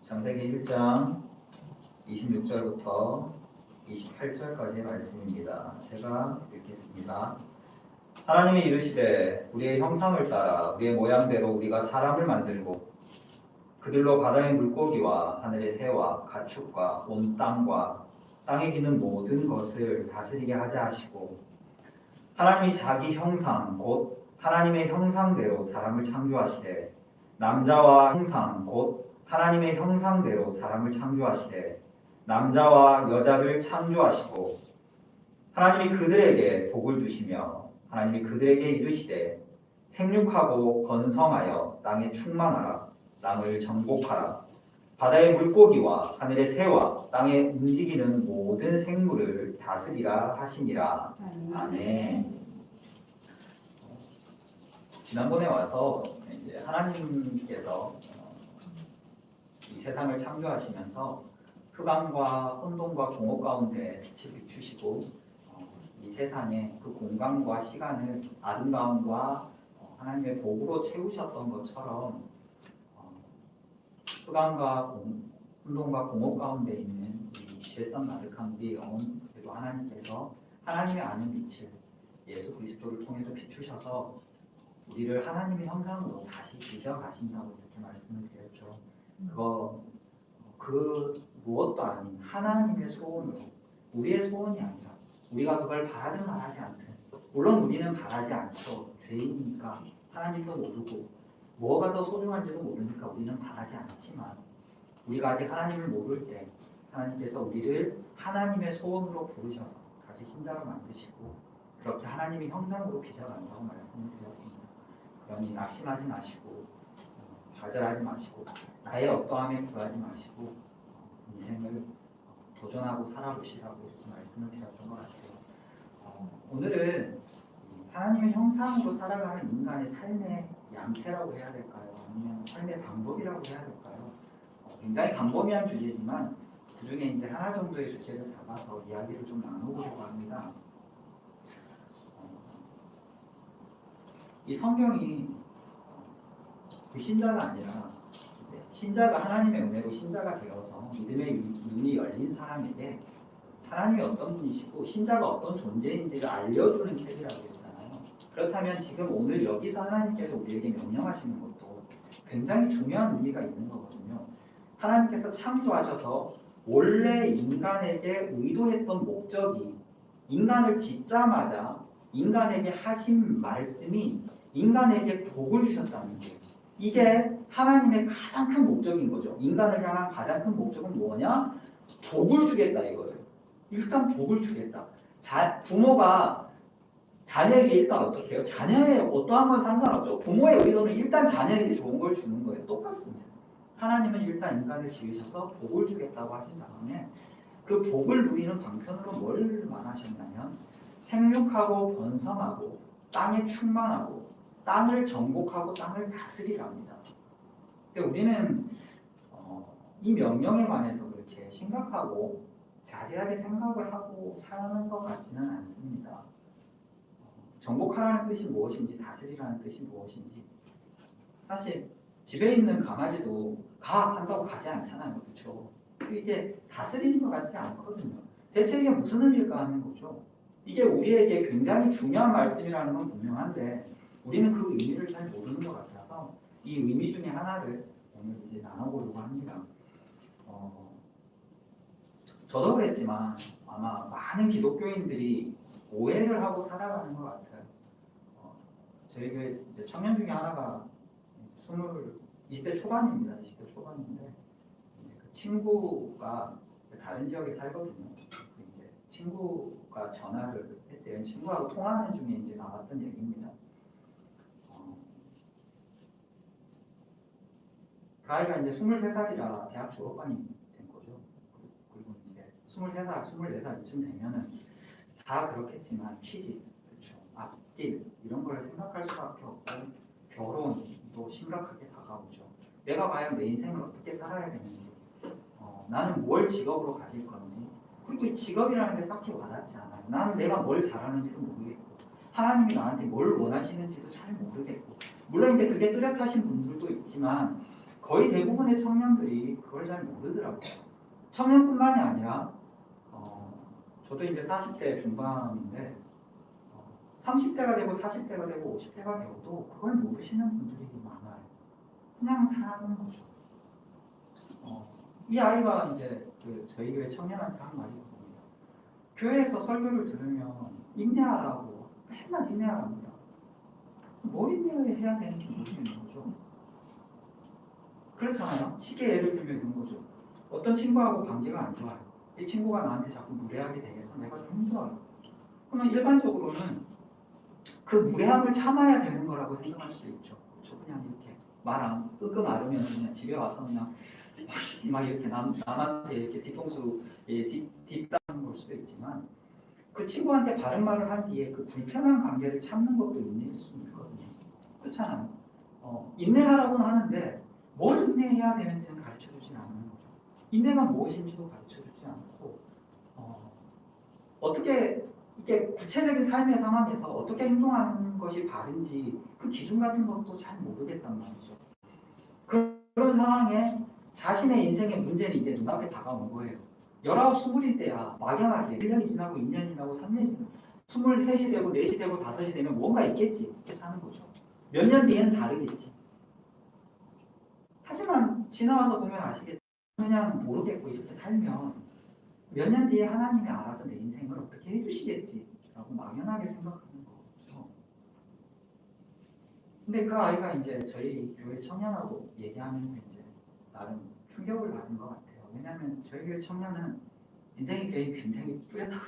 창세기 1장 26절부터 28절까지의 말씀입니다. 제가 읽겠습니다. 하나님이 이르시되 우리의 형상을 따라 우리의 모양대로 우리가 사람을 만들고 그들로 바다의 물고기와 하늘의 새와 가축과 온 땅과 땅에 기는 모든 것을 다스리게 하자 하시고, 하나님이 자기 형상 곧 하나님의 형상대로 사람을 창조하시되 남자와 형상 곧 하나님의 형상대로 사람을 창조하시되 남자와 여자를 창조하시고, 하나님이 그들에게 복을 주시며 하나님이 그들에게 이르시되 생육하고 번성하여 땅에 충만하라. 땅을 정복하라. 바다의 물고기와 하늘의 새와 땅에 움직이는 모든 생물을 다스리라 하시니라. 아멘. 지난번에 와서 이제 하나님께서 이 세상을 창조하시면서 흑암과 혼돈과 공허 가운데 빛을 비추시고 이 세상에 그 공간과 시간을 아름다움과 하나님의 복으로 채우셨던 것처럼 흑암과 혼돈과 공허 가운데 있는 이 죄성 가득한 우리의 영혼, 그리고 하나님께서 하나님의 아는 빛을 예수 그리스도를 통해서 비추셔서 우리를 하나님의 형상으로 다시 빚어가신다고 이렇게 말씀을 드렸죠. 그 무엇도 아닌 하나님의 소원으로, 우리의 소원이 아니라 우리가 그걸 바라든 바라지 않든, 물론 우리는 바라지 않죠. 죄인이니까 하나님도 모르고 뭐가 더 소중한지도 모르니까 우리는 바라지 않지만, 우리가 아직 하나님을 모를 때 하나님께서 우리를 하나님의 소원으로 부르셔서 다시 신자로 만드시고 그렇게 하나님의 형상으로 빚어간다고 말씀을 드렸습니다. 그러니 낙심하지 마시고 좌절하지 마시고 나의 어떠함에 구하지 마시고 인생을 도전하고 살아보시라고 이렇게 말씀을 드렸던 것 같아요. 오늘은 하나님의 형상으로 살아가는 인간의 삶의 양태라고 해야 될까요? 아니면 삶의 방법이라고 해야 될까요? 굉장히 광범위한 주제지만 그 중에 이제 하나 정도의 주제를 잡아서 이야기를 좀 나눠보려고 합니다. 이 성경이 불신자가 아니라 신자가 하나님의 은혜로 신자가 되어서 믿음의 눈이 열린 사람에게 하나님이 어떤 분이시고 신자가 어떤 존재인지를 알려주는 책이라고 했잖아요. 그렇다면 지금 오늘 여기서 하나님께서 우리에게 명령하시는 것도 굉장히 중요한 의미가 있는 거거든요. 하나님께서 창조하셔서 원래 인간에게 의도했던 목적이, 인간을 짓자마자 인간에게 하신 말씀이 인간에게 복을 주셨다는 거예요. 이게 하나님의 가장 큰 목적인 거죠. 인간을 향한 가장 큰 목적은 뭐냐? 복을 주겠다 이거예요. 일단 복을 주겠다. 부모가 자녀에게 일단 어떻게 해요? 자녀의 어떠한 건 상관없죠. 부모의 의도는 일단 자녀에게 좋은 걸 주는 거예요. 똑같습니다. 하나님은 일단 인간을 지으셔서 복을 주겠다고 하신 다음에 그 복을 누리는 방편으로 뭘 말하셨냐면 생육하고 번성하고 땅에 충만하고 땅을 정복하고 땅을 다스리랍니다. 근데 우리는 이 명령에 관해서 그렇게 심각하고 자세하게 생각을 하고 사는 것 같지는 않습니다. 정복하라는 뜻이 무엇인지, 다스리라는 뜻이 무엇인지, 사실 집에 있는 강아지도 가 한다고 가지 않잖아요. 그렇죠? 이게 다스리는 것 같지 않거든요. 대체 이게 무슨 의미일까 하는 거죠. 이게 우리에게 굉장히 중요한 말씀이라는 건 분명한데 우리는 그 의미를 잘 모르는 것 같아서 이 의미 중에 하나를 오늘 이제 나눠보려고 합니다. 저도 그랬지만 아마 많은 기독교인들이 오해를 하고 살아가는 것 같아요. 저희 교회 청년 중에 하나가 20대 초반입니다. 20대 초반인데 그 친구가 다른 지역에 살거든요. 이제 친구가 전화를 했대요. 친구하고 통화하는 중에 이제 나왔던 얘기입니다. 그 아이가 이제 23살이라 대학 졸업반이 된 거죠. 그리고 이제 23살, 24살 이쯤 되면은 다 그렇겠지만 취직, 그렇죠, 앞길 이런 걸 생각할 수밖에 없고 결혼도 심각하게 다가오죠. 내가 과연 내 인생을 어떻게 살아야 되는지, 나는 뭘 직업으로 가질 건지, 그리고 이 직업이라는 게 딱히 와닿지 않아요. 나는 내가 뭘 잘하는지도 모르겠고 하나님이 나한테 뭘 원하시는지도 잘 모르겠고, 물론 이제 그게 뚜렷하신 분들도 있지만 거의 대부분의 청년들이 그걸 잘 모르더라고요. 청년뿐만이 아니라 저도 이제 40대 중반인데 30대가 되고 40대가 되고 50대가 되어도 그걸 모르시는 분들이 많아요. 그냥 사는 거죠. 이 아이가 이제 저희 교회 청년한테 한 말이 있습니다. 교회에서 설교를 들으면 인내하라고 맨날 인내하랍니다. 뭘 인내해야 되는지 모르겠는 거죠. 그렇잖아요. 쉽게 예를 들면 이런 거죠. 어떤 친구하고 관계가 안 좋아요. 이 친구가 나한테 자꾸 무례하게 대해서 내가 좀 힘들어요. 그러면 일반적으로는 그 무례함을 참아야 되는 거라고 생각할 수도 있죠. 그렇죠? 그냥 이렇게 말 안 끙끙 앓으면 그냥 집에 와서 그냥 막 이렇게 남한테 이렇게 뒤통수 뒷담는 걸 수도 있지만 그 친구한테 바른 말을 한 뒤에 그 불편한 관계를 참는 것도 인내일 수 있거든요. 그렇잖아요. 인내하라고는 하는데 뭘 인내해야 되는지는 가르쳐주진 않는 거죠. 인내가 무엇인지도 가르쳐주지 않고 어떻게 이게 구체적인 삶의 상황에서 어떻게 행동하는 것이 바른지 그 기준 같은 것도 잘 모르겠단 말이죠. 그런 상황에 자신의 인생의 문제는 이제 눈앞에 다가온 거예요. 19, 20일 때야 막연하게 1년이 지나고 2년이 지나고 3년이 지나고 23이 되고 4시 되고 5시 되면 뭔가 있겠지. 이렇게 사는 거죠. 몇 년 뒤에는 다르겠지. 하지만 지나와서 보면 아시겠지만 그냥 모르겠고 이렇게 살면 몇 년 뒤에 하나님이 알아서 내 인생을 어떻게 해주시겠지 라고 막연하게 생각하는 거죠. 근데 그 아이가 이제 저희 교회 청년하고 얘기하면서 이제 나름 충격을 받은 것 같아요. 왜냐하면 저희 교회 청년은 인생의 계획이 굉장히 뚜렷하고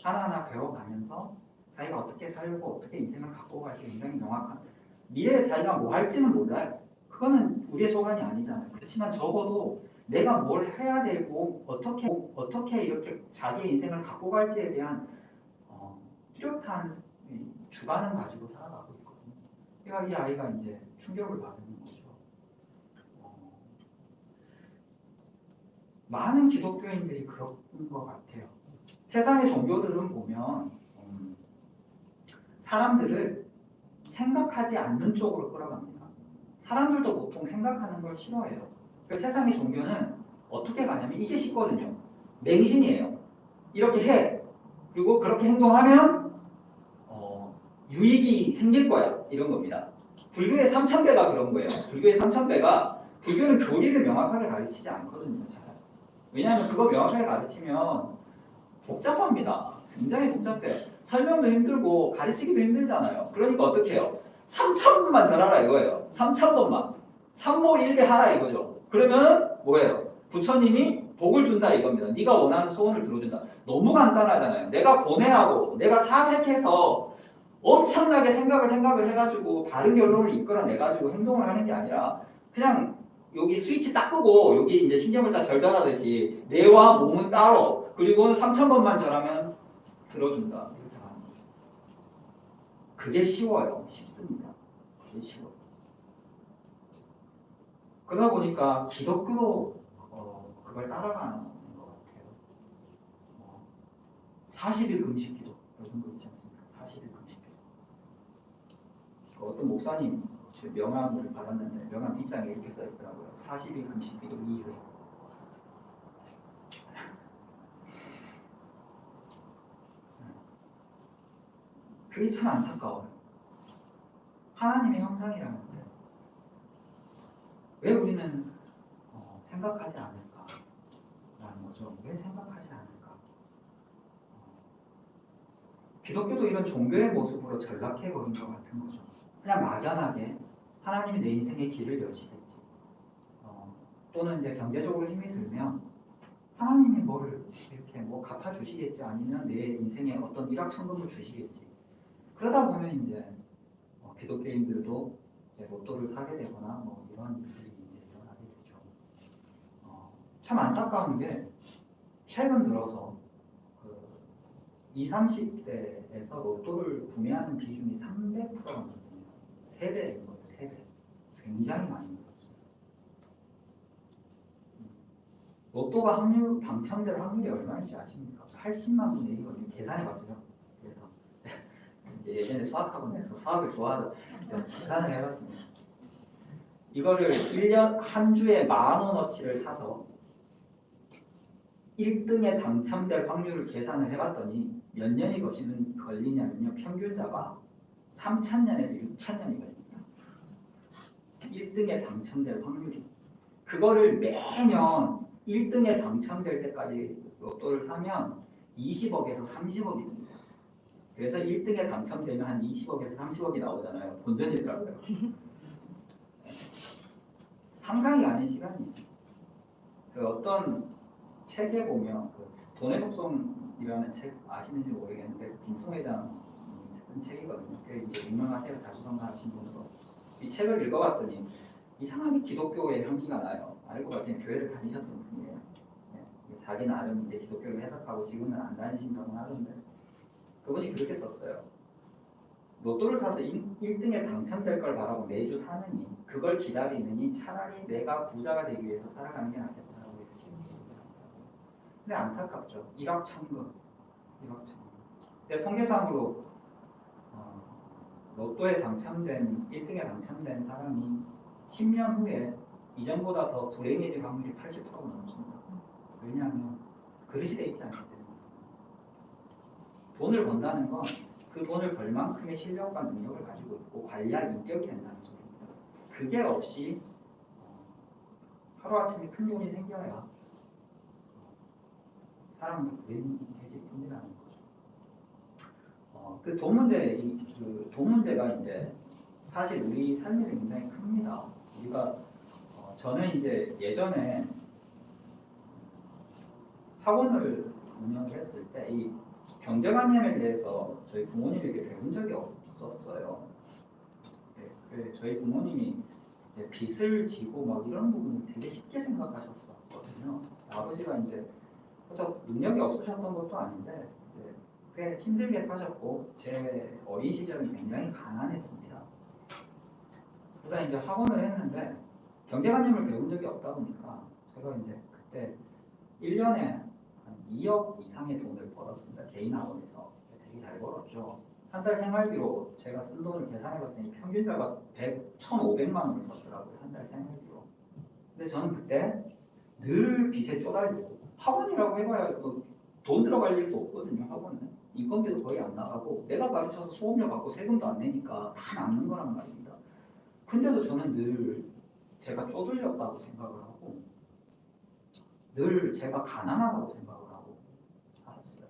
하나하나 배워가면서 자기가 어떻게 살고 어떻게 인생을 갖고 갈지 굉장히 명확한 미래에 자기가 뭐 할지는 몰라요. 그거는 우리의 소관이 아니잖아요. 그렇지만 적어도 내가 뭘 해야 되고 어떻게 이렇게 자기의 인생을 갖고 갈지에 대한 뚜렷한 주관을 가지고 살아가고 있거든요. 그러니까 이 아이가 이제 충격을 받는 거죠. 많은 기독교인들이 그런 것 같아요. 세상의 종교들은 보면 사람들을 생각하지 않는 쪽으로 끌어갑니다. 사람들도 보통 생각하는 걸 싫어해요. 그러니까 세상의 종교는 어떻게 가냐면 이게 쉽거든요. 맹신이에요. 이렇게 해. 그리고 그렇게 행동하면 유익이 생길 거야. 이런 겁니다. 불교의 3000배가 그런 거예요. 불교의 3000배가 불교는 교리를 명확하게 가르치지 않거든요. 잘. 왜냐하면 그거 명확하게 가르치면 복잡합니다. 굉장히 복잡해요. 설명도 힘들고 가르치기도 힘들잖아요. 그러니까 어떻게 해요? 3000번만 절하라 이거예요. 3000번만. 삼모일계 하라 이거죠. 그러면 뭐예요? 부처님이 복을 준다 이겁니다. 네가 원하는 소원을 들어준다. 너무 간단하잖아요. 내가 고뇌하고 내가 사색해서 엄청나게 생각을 해가지고 다른 결론을 이끌어내가지고 행동을 하는 게 아니라 그냥 여기 스위치 딱 끄고 여기 이제 신경을 다 절단하듯이 뇌와 몸은 따로 그리고 3000번만 절하면 들어준다. 이렇게 하는 거죠. 그게 쉬워요. 쉽습니다. 그게 쉬워요. 그러다 보니까 기독교도 그걸 따라가는 것 같아요. 40일 금식기도 이런 거 있지 않습니까? 40일 금식기도. 어떤 목사님 명함을 받았는데 명함 뒷장에 이렇게 써있더라고요. 40일 금식기도 이후에. 그게 참 안타까워요. 하나님의 형상이라는데 왜 우리는 생각하지 않을까라는 거죠. 왜 생각하지 않을까? 기독교도 이런 종교의 모습으로 전락해버린 것 같은 거죠. 그냥 막연하게 하나님이 내 인생의 길을 여시겠지. 또는 이제 경제적으로 힘이 들면 하나님이 뭐를 이렇게 뭐 갚아주시겠지 아니면 내 인생에 어떤 일확천금을 주시겠지. 그러다 보면 이제 기독교인들도 이제 로또를 사게 되거나 뭐 이런 일들이 이제 일어나게 되죠. 참 안타까운 게 최근 들어서 그 20, 30대에서 로또를 구매하는 비중이 300%입니다. 3배인 거예요. 3배. 굉장히 많이 늘었습니다. 로또가 당첨될 확률이 얼마인지 아십니까? 80만 분의 1이거든요. 계산해봤어요. 그래서 예전에 수학학원에서 수학을 좋아하던 계산을 해봤습니다. 이거를 1년 한 주에 10,000원어치를 사서 1등에 당첨될 확률을 계산을 해봤더니 몇 년이 걸리냐면요. 평균자가 3,000년에서 6,000년이 걸립니다. 1등에 당첨될 확률이. 그거를 매년 1등에 당첨될 때까지 로또를 사면 20억에서 30억이 됩니다. 그래서 1등에 당첨되면 한 20억에서 30억이 나오잖아요. 본전이더라고요. 상상이 아닌 시간이에요. 그 어떤 책에 보면 그 돈의 속성이라는 책 아시는지 모르겠는데 김송 회장이 쓴 책이거든요. 꽤 이제 유명하세요. 자수성가하신 분으로. 이 책을 읽어봤더니 이상하게 기독교의 향기가 나요. 알고 봤더니 교회를 다니셨던 분이에요. 네. 자기 나름 이제 기독교를 해석하고 지금은 안 다니신다고 하던데 그분이 그렇게 썼어요. 로또를 사서 1등에 당첨될 걸 바라고 매주 사느니 그걸 기다리느니 차라리 내가 부자가 되기 위해서 살아가는 게 낫겠다고 이렇게 얘기합니다. 근데 안타깝죠. 일확천금. 근데 통계상으로 로또에 당첨된 1등에 당첨된 사람이 10년 후에 이전보다 더 불행해질 확률이 80%가 넘습니다. 왜냐하면 그릇이 돼 있지 않기 때문에. 돈을 번다는 건 그 돈을 벌 만큼의 실력과 능력을 가지고 있고 관리할 인격이 된다는 소리입니다. 그게 없이 하루아침에 큰 돈이 생겨야 사람이 불행해질 뿐이라는 거죠. 그 돈 문제, 돈 문제가 이제 사실 우리 삶에서 굉장히 큽니다. 우리가 저는 이제 예전에 학원을 운영을 했을 때 이 경제관념에 대해서 저희 부모님에게 배운 적이 없었어요. 네, 저희 부모님이 이제 빚을 지고 막 이런 부분을 되게 쉽게 생각하셨었거든요. 아버지가 이제 능력이 없으셨던 것도 아닌데 이제 꽤 힘들게 사셨고 제 어린 시절은 굉장히 가난했습니다. 그러다 이제 학원을 했는데 경제관념을 배운 적이 없다 보니까 제가 이제 그때 1년에 한 2억 이상의 돈을 벌었습니다. 개인 학원에서. 되게 잘 벌었죠. 한 달 생활비로 제가 쓴 돈을 계산해봤더니 평균자가 1,500만 원을 썼더라고요. 한 달 생활비로. 근데 저는 그때 늘 빚에 쪼달리고 학원이라고 해봐야 돈 들어갈 일도 없거든요. 학원은. 인건비도 거의 안 나가고 내가 가르쳐서 수업료 받고 세금도 안 내니까 다 남는 거란 말입니다. 근데도 저는 늘 제가 쪼들렸다고 생각을 하고 늘 제가 가난하다고 생각을 하고 살았어요.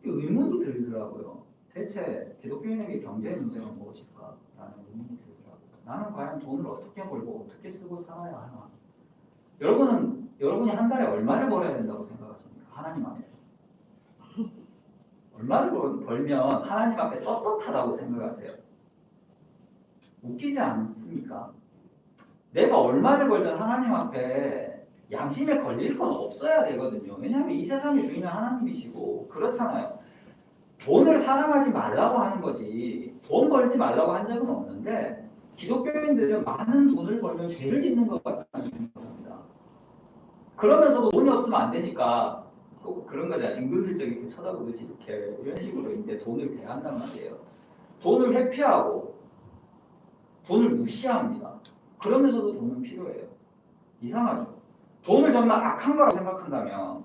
의문이 들더라고요. 대체 기독교인에게 경제 문제가 무엇일까라는 의문이 들더라고요. 나는 과연 돈을 어떻게 벌고 어떻게 쓰고 살아야 하나? 여러분이 한 달에 얼마를 벌어야 된다고 생각하십니까? 하나님 안에서. 얼마를 벌면 하나님 앞에 떳떳하다고 생각하세요? 웃기지 않습니까? 내가 얼마를 벌든 하나님 앞에 양심에 걸릴 건 없어야 되거든요. 왜냐하면 이 세상의 주인은 하나님이시고 그렇잖아요. 돈을 사랑하지 말라고 하는 거지 돈 벌지 말라고 한 적은 없는데 기독교인들은 많은 돈을 벌면 죄를 짓는 것 같다는 생각합니다. 그러면서도 돈이 없으면 안 되니까 꼭 그런 거잖아요. 은근슬쩍 이렇게 쳐다보듯이 이렇게 이런 식으로 이제 돈을 대한단 말이에요. 돈을 회피하고 돈을 무시합니다. 그러면서도 돈은 필요해요. 이상하죠. 돈을 정말 악한 거라고 생각한다면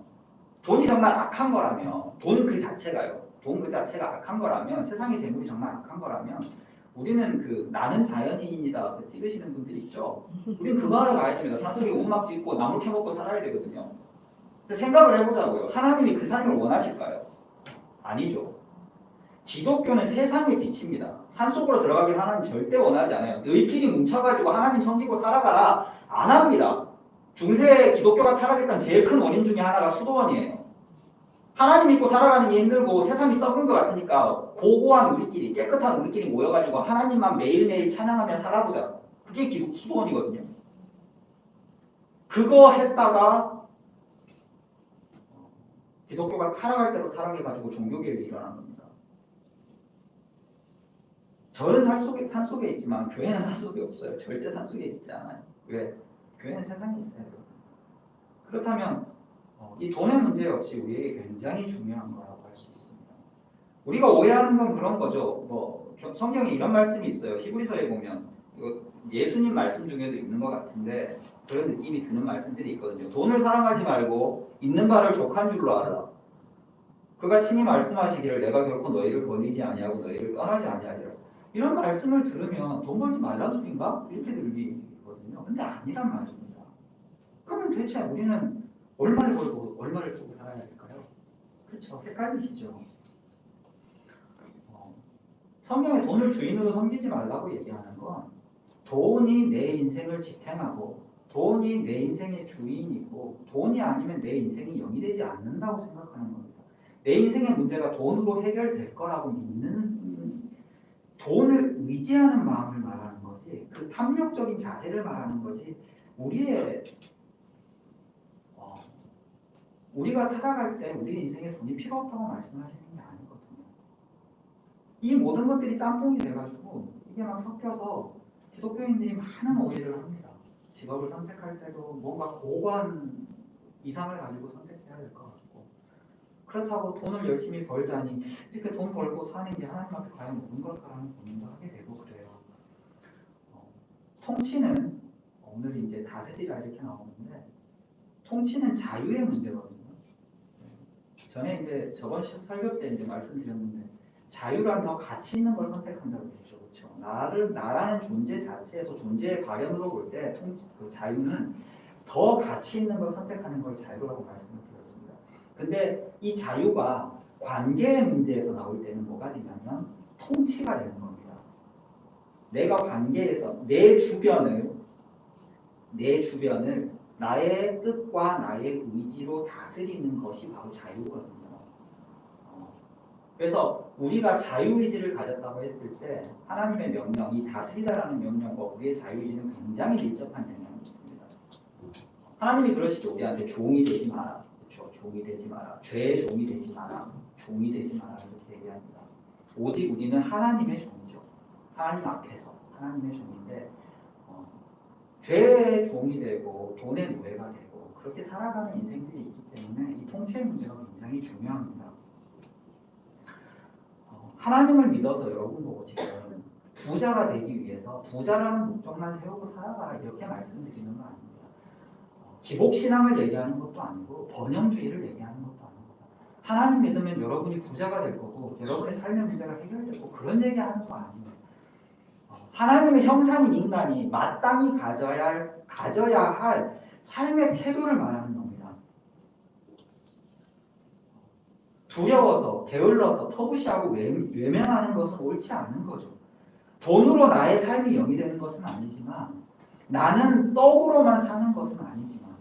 돈이 정말 악한 거라면 돈 그 자체가요. 돈 그 자체가 악한 거라면 세상의 재물이 정말 악한 거라면 우리는 그 나는 자연인이다 찍으시는 분들이 있죠. 우리는 그거 하러 가야 됩니다. 산속에 오막 짓고 나무 캐먹고 살아야 되거든요. 생각을 해보자고요. 하나님이 그 삶을 원하실까요? 아니죠. 기독교는 세상의 빛입니다. 산속으로 들어가길 하나님 절대 원하지 않아요. 너희끼리 뭉쳐가지고 하나님 섬기고 살아가라. 안 합니다. 중세 기독교가 타락했던 제일 큰 원인 중에 하나가 수도원이에요. 하나님 믿고 살아가는 게 힘들고 세상이 썩은 것 같으니까 고고한 우리끼리 깨끗한 우리끼리 모여가지고 하나님만 매일매일 찬양하며 살아보자. 그게 기독 수도원이거든요. 그거 했다가 기독교가 타락할 대로 타락해가지고 종교개혁이 일어난 겁니다. 저는 산속에 있지만 교회는 산속에 없어요. 절대 산속에 있지 않아요. 왜? 교회는 세상에 있어요. 그렇다면 이 돈의 문제 역시 우리에게 굉장히 중요한 거라고 할 수 있습니다. 우리가 오해하는 건 그런 거죠. 성경에 이런 말씀이 있어요. 히브리서에 보면 이거 예수님 말씀 중에도 있는 것 같은데 그런 느낌이 드는 말씀들이 있거든요. 돈을 사랑하지 말고 있는 바를 족한 줄로 알아. 그가 친히 말씀하시기를 내가 결코 너희를 버리지 아니하고 너희를 떠나지 아니하리라. 이런 말씀을 들으면 돈 벌지 말라는 소린가? 이렇게 들리거든요. 근데 아니란 말입니다. 그러면 대체 우리는 얼마를 벌고 얼마를 쓰고 살아야 할까요? 그렇죠. 헷갈리시죠? 성경에 돈을 주인으로 섬기지 말라고 얘기하는 건 돈이 내 인생을 지탱하고 돈이 내 인생의 주인이고 돈이 아니면 내 인생이 영이 되지 않는다고 생각하는 겁니다. 내 인생의 문제가 돈으로 해결될 거라고 믿는 돈을 의지하는 마음을 말하는 거지 그 탐욕적인 자세를 말하는 거지 우리가 살아갈 때 우리 인생에 돈이 필요 없다고 말씀하시는 게 아니거든요. 이 모든 것들이 짬뽕이 돼가지고 이게 막 섞여서 기독교인들이 많은 오해를 합니다. 직업을 선택할 때도 뭔가 고관 이상을 가지고 선택해야 될 것 같고 그렇다고 돈을 열심히 벌자니 이렇게 돈 벌고 사는 게 하나님 앞에 과연 옳은 걸까라는 고민도 하게 되고 그래요. 통치는 오늘 이제 다스리라 이렇게 나오는데 통치는 자유의 문제거든요. 전에 이제 저번 설교 때 이제 말씀드렸는데 자유란 더 가치 있는 걸 선택한다고 했죠, 그렇죠? 나라는 존재 자체에서 존재의 발현으로 볼 때 그 자유는 더 가치 있는 걸 선택하는 걸 자유라고 말씀을 드렸습니다. 근데 이 자유가 관계의 문제에서 나올 때는 뭐가 되냐면 통치가 되는 겁니다. 내가 관계에서 내 주변을 나의 뜻과 나의 의지로 다스리는 것이 바로 자유거든요. 그래서 우리가 자유의지를 가졌다고 했을 때 하나님의 명령, 이 다스리다라는 명령과 우리의 자유의지는 굉장히 밀접한 영향이 있습니다. 하나님이 그러시죠. 우리한테 종이 되지 마라. 그렇죠. 종이 되지 마라. 죄의 종이 되지 마라. 종이 되지 마라. 이렇게 얘기합니다. 오직 우리는 하나님의 종이죠. 하나님 앞에서 하나님의 종인데 죄의 종이 되고 돈의 노예가 되고 그렇게 살아가는 인생들이 있기 때문에 이 통치의 문제가 굉장히 중요합니다. 하나님을 믿어서 여러분 보고 지금 부자가 되기 위해서 부자라는 목적만 세우고 살아가라 이렇게 말씀드리는 거 아닙니다. 기복신앙을 얘기하는 것도 아니고 번영주의를 얘기하는 것도 아닙니다. 하나님 믿으면 여러분이 부자가 될 거고 여러분의 삶의 문제가 해결되고 그런 얘기하는 거 아닙니다. 하나님의 형상인 인간이 마땅히 가져야 할 삶의 태도를 말하는 겁니다. 두려워서, 게을러서, 터부시하고 외면하는 것은 옳지 않은 거죠. 돈으로 나의 삶이 영이 되는 것은 아니지만 나는 떡으로만 사는 것은 아니지만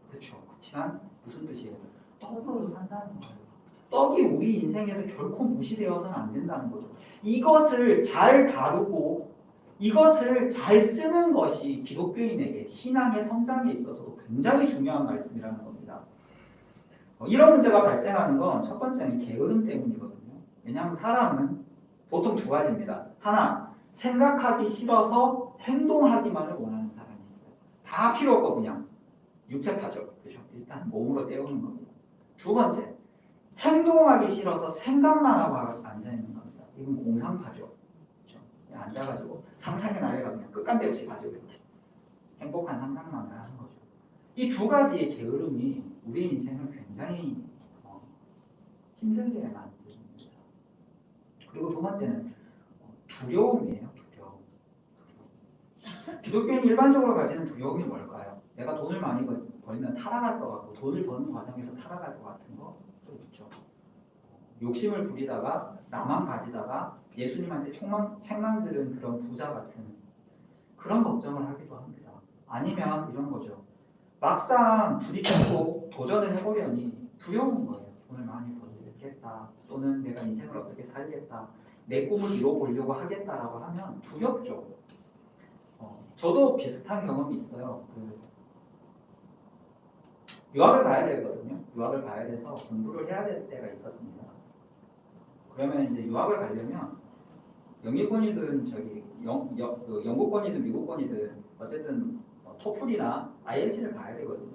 그렇죠. 그렇지만 무슨 뜻이에요? 떡으로 산다는 거예요. 떡이 우리 인생에서 결코 무시되어서는 안 된다는 거죠. 이것을 잘 다루고 이것을 잘 쓰는 것이 기독교인에게 신앙의 성장에 있어서도 굉장히 중요한 말씀이라는 겁니다. 이런 문제가 발생하는 건 첫 번째는 게으름 때문이거든요. 왜냐하면 사람은 보통 두 가지입니다. 하나, 생각하기 싫어서 행동하기만을 원하는 사람이 있어요. 다 필요 없고 그냥 육체파죠. 그렇죠? 일단 몸으로 때우는 겁니다. 두 번째, 행동하기 싫어서 생각만 하고 앉아있는 겁니다. 이건 공상파죠. 그렇죠? 앉아가지고 상상의 나래가 그냥 끝간데 없이 가지고 이렇게 행복한 상상만을 하는 거죠. 이 두 가지의 게으름이 우리 인생을 굉장히 힘들게 만듭니다. 그리고 두 번째는 두려움이에요. 두려움. 기독교인이 일반적으로 가지는 두려움이 뭘까요? 내가 돈을 많이 벌면 타락할 것 같고 돈을 버는 과정에서 타락할 것 같은 거 또 있죠. 욕심을 부리다가 나만 가지다가 예수님한테 책망 들은 그런 부자 같은 그런 걱정을 하기도 합니다. 아니면 이런 거죠. 막상 부딪히고 도전을 해보려니 두려운 거예요. 돈을 많이 벌겠다 또는 내가 인생을 어떻게 살겠다 내 꿈을 이뤄보려고 하겠다라고 하면 두렵죠. 저도 비슷한 경험이 있어요. 유학을 가야 되거든요. 유학을 가야 돼서 공부를 해야 될 때가 있었습니다. 그러면 이제 유학을 가려면 영미권이든 영국권이든 미국권이든 어쨌든 토플이나 IELTS를 봐야 되거든요.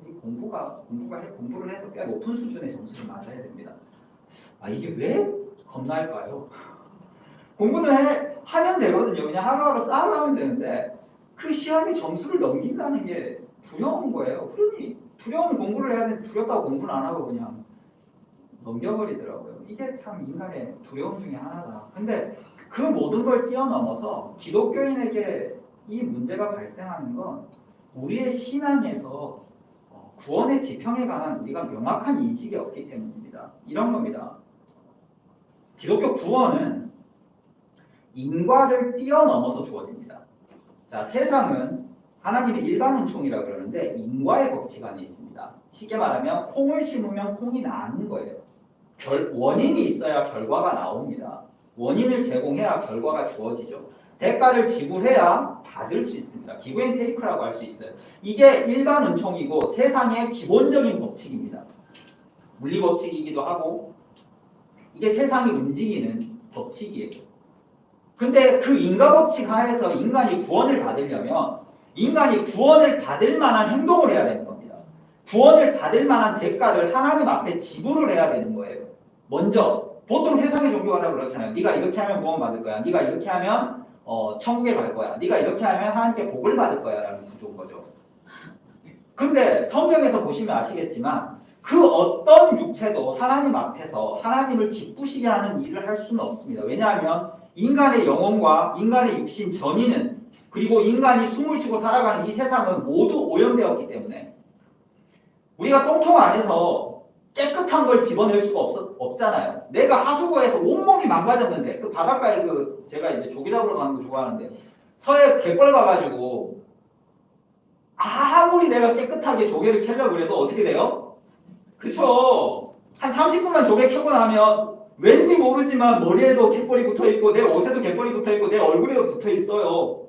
이 공부를 해서 꽤 높은 수준의 점수를 맞아야 됩니다. 이게 왜 겁날까요? 공부는 하면 되거든요. 그냥 하루하루 쌓아가면 되는데 그 시험의 점수를 넘긴다는 게 두려운 거예요. 그러니 두려운 공부를 해야 되는데 두렵다고 공부는 안 하고 그냥 넘겨버리더라고요. 이게 참 인간의 두려움 중에 하나다. 근데 그 모든 걸 뛰어넘어서 기독교인에게 이 문제가 발생하는 건 우리의 신앙에서 구원의 지평에 관한 우리가 명확한 인식이 없기 때문입니다. 이런 겁니다. 기독교 구원은 인과를 뛰어넘어서 주어집니다. 자, 세상은 하나님의 일반 은총이라고 그러는데 인과의 법칙 안에 있습니다. 쉽게 말하면 콩을 심으면 콩이 나는 거예요. 원인이 있어야 결과가 나옵니다. 원인을 제공해야 결과가 주어지죠. 대가를 지불해야 받을 수 있습니다. 기브 앤 테이크라고 할 수 있어요. 이게 일반 은총이고 세상의 기본적인 법칙입니다. 물리 법칙이기도 하고 이게 세상이 움직이는 법칙이에요. 근데 그 인과 법칙 하에서 인간이 구원을 받으려면 인간이 구원을 받을 만한 행동을 해야 되는 겁니다. 구원을 받을 만한 대가를 하나님 앞에 지불을 해야 되는 거예요. 먼저 보통 세상의 종교가 다 그렇잖아요. 네가 이렇게 하면 구원 받을 거야. 네가 이렇게 하면 천국에 갈 거야. 네가 이렇게 하면 하나님께 복을 받을 거야 라는 구조인 거죠. 근데 성경에서 보시면 아시겠지만 그 어떤 육체도 하나님 앞에서 하나님을 기쁘시게 하는 일을 할 수는 없습니다. 왜냐하면 인간의 영혼과 인간의 육신 전이는 그리고 인간이 숨을 쉬고 살아가는 이 세상은 모두 오염되었기 때문에 우리가 똥통 안에서 깨끗한 걸 집어낼 수가 없잖아요. 내가 하수구에서 온몸이 망가졌는데 그 바닷가에 제가 이제 조개 잡으러 가는 거 좋아하는데 서해 갯벌 가가지고 아무리 내가 깨끗하게 조개를 캐려고 해도 어떻게 돼요? 그쵸? 한 30분만 조개 캐고 나면 왠지 모르지만 머리에도 갯벌이 붙어있고 내 옷에도 갯벌이 붙어있고 내 얼굴에도 붙어있어요.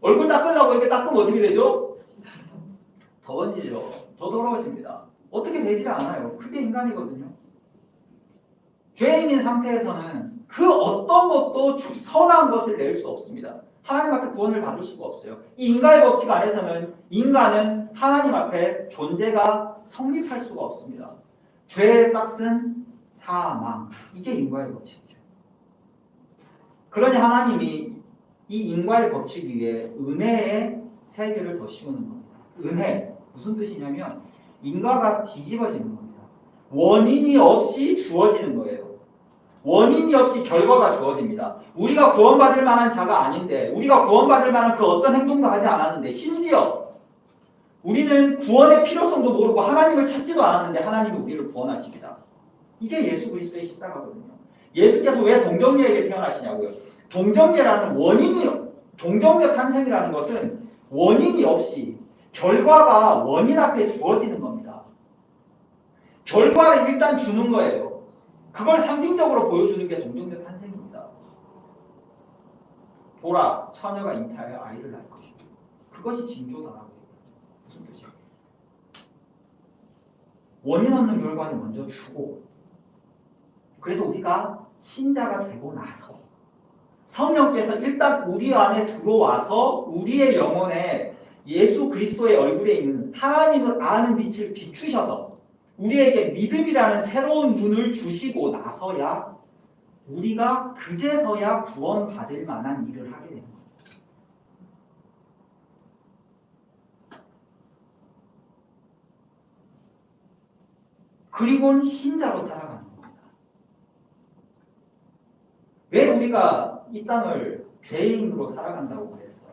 얼굴 닦으려고 이렇게 닦으면 어떻게 되죠? 더워지죠. 더 더러워집니다. 어떻게 되질 않아요. 그게 인간이거든요. 죄인인 상태에서는 그 어떤 것도 선한 것을 낼 수 없습니다. 하나님 앞에 구원을 받을 수가 없어요. 이 인간의 법칙 안에서는 인간은 하나님 앞에 존재가 성립할 수가 없습니다. 죄의 싹은 사망. 이게 인과의 법칙이죠. 그러니 하나님이 이 인과의 법칙 위에 은혜의 세계를 더 씌우는 겁니다. 은혜. 무슨 뜻이냐면 인과가 뒤집어지는 겁니다. 원인이 없이 주어지는 거예요. 원인이 없이 결과가 주어집니다. 우리가 구원받을 만한 자가 아닌데 우리가 구원받을 만한 그 어떤 행동도 하지 않았는데 심지어 우리는 구원의 필요성도 모르고 하나님을 찾지도 않았는데 하나님이 우리를 구원하십니다. 이게 예수 그리스도의 십자가거든요. 예수께서 왜 동정녀에게 태어나시냐고요. 동정녀 탄생이라는 것은 원인이 없이 결과가 원인 앞에 주어지는 겁니다. 결과를 일단 주는 거예요. 그걸 상징적으로 보여주는 게 동정녀 탄생입니다. 보라, 처녀가 잉태하여 아이를 낳을 것이다. 그것이 징조다라고 얘기하죠. 무슨 뜻이에요? 원인 없는 결과를 먼저 주고 그래서 우리가 신자가 되고 나서 성령께서 일단 우리 안에 들어와서 우리의 영혼에 예수 그리스도의 얼굴에 있는 하나님을 아는 빛을 비추셔서 우리에게 믿음이라는 새로운 눈을 주시고 나서야 우리가 그제서야 구원받을 만한 일을 하게 됩니다. 그리고는 신자로 살아가는 겁니다. 왜 우리가 이 땅을 죄인으로 살아간다고 그랬어요?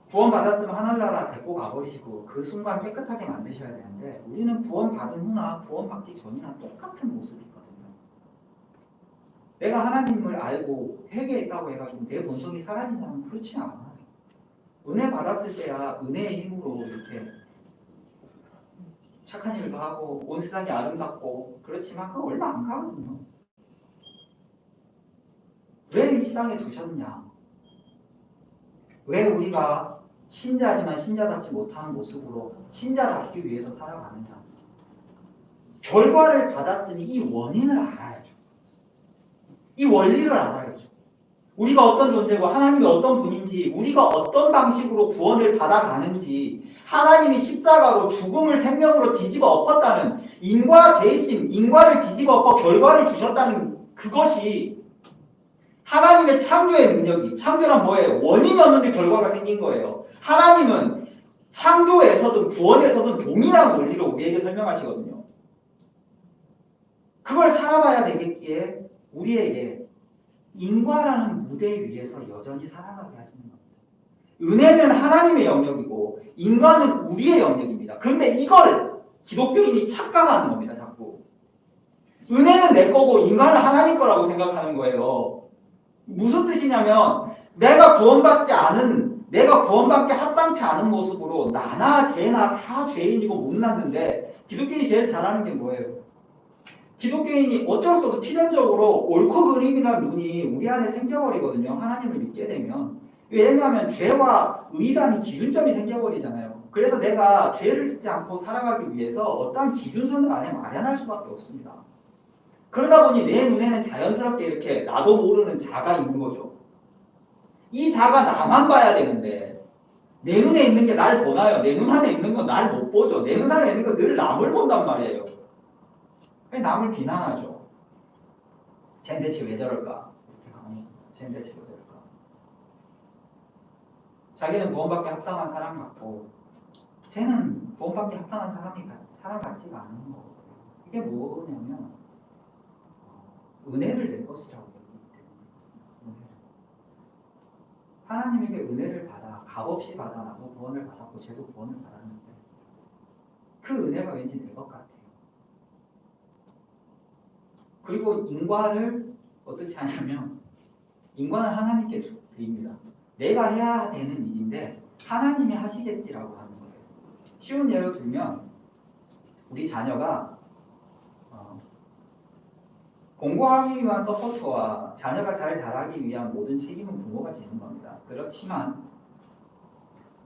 구원받았으면 하늘나라 데리고 가버리시고 그 순간 깨끗하게 만드셔야 되는데 우리는 구원받은 후나 구원받기 전이나 똑같은 모습이거든요. 내가 하나님을 알고 회개했다고 해가지고 내 본성이 사라지냐면 그렇지 않아요. 은혜 받았을 때야 은혜의 힘으로 이렇게 착한 일도 하고 온 세상이 아름답고 그렇지만 그거 얼마 안 가거든요. 왜 이 땅에 두셨냐? 왜 우리가 신자지만 신자답지 못한 모습으로 신자답기 위해서 살아가느냐? 결과를 받았으니 이 원인을 알아야죠. 이 원리를 알아야죠. 우리가 어떤 존재고 하나님이 어떤 분인지 우리가 어떤 방식으로 구원을 받아가는지 하나님이 십자가로 죽음을 생명으로 뒤집어 엎었다는 인과 대신 인과를 뒤집어 엎어 결과를 주셨다는 그것이 하나님의 창조의 능력이, 창조란 뭐예요? 원인이 없는데 결과가 생긴 거예요. 하나님은 창조에서든 구원에서든 동일한 원리로 우리에게 설명하시거든요. 그걸 살아봐야 되겠기에 우리에게 인과라는 무대 위에서 여전히 살아가게 하시는 겁니다. 은혜는 하나님의 영역이고 인과는 우리의 영역입니다. 그런데 이걸 기독교인이 착각하는 겁니다. 자꾸. 은혜는 내 거고 인간은 하나님 거라고 생각하는 거예요. 무슨 뜻이냐면 내가 구원받지 합당치 않은 모습으로 나나 쟤나 다 죄인이고 못났는데 기독교인이 제일 잘하는 게 뭐예요? 기독교인이 어쩔 수 없어 필연적으로 옳고 그름이라는 눈이 우리 안에 생겨버리거든요. 하나님을 믿게 되면. 왜냐하면 죄와 의라는 기준점이 생겨버리잖아요. 그래서 내가 죄를 짓지 않고 살아가기 위해서 어떠한 기준선을 안에 마련할 수밖에 없습니다. 그러다 보니 내 눈에는 자연스럽게 이렇게 나도 모르는 자가 있는 거죠. 이 자가 나만 봐야 되는데 내 눈에 있는 게 날 보나요? 내 눈 안에 있는 건 날 못 보죠. 내 눈 안에 있는 건 늘 남을 본단 말이에요. 왜 남을 비난하죠? 쟤는 대체 왜 저럴까? 쟤는 대체 왜 저럴까? 자기는 구원받기 합당한 사람 같고 쟤는 구원받기 합당한 사람 같지가 않은 거예요. 이게 뭐냐면 은혜를 낼 것이라고 얘기하기 때문에 하나님에게 은혜를 받아 값없이 받아 나도 구원을 받았고 쟤도 구원을 받았는데 그 은혜가 왠지 내 것 같아요. 그리고 인과를 어떻게 하냐면 인과는 하나님께 드립니다. 내가 해야 되는 일인데 하나님이 하시겠지라고 하는 거예요. 쉬운 예로 들면 우리 자녀가 공부하기 위한 서포트와 자녀가 잘 자라기 위한 모든 책임은 부모가 지는 겁니다. 그렇지만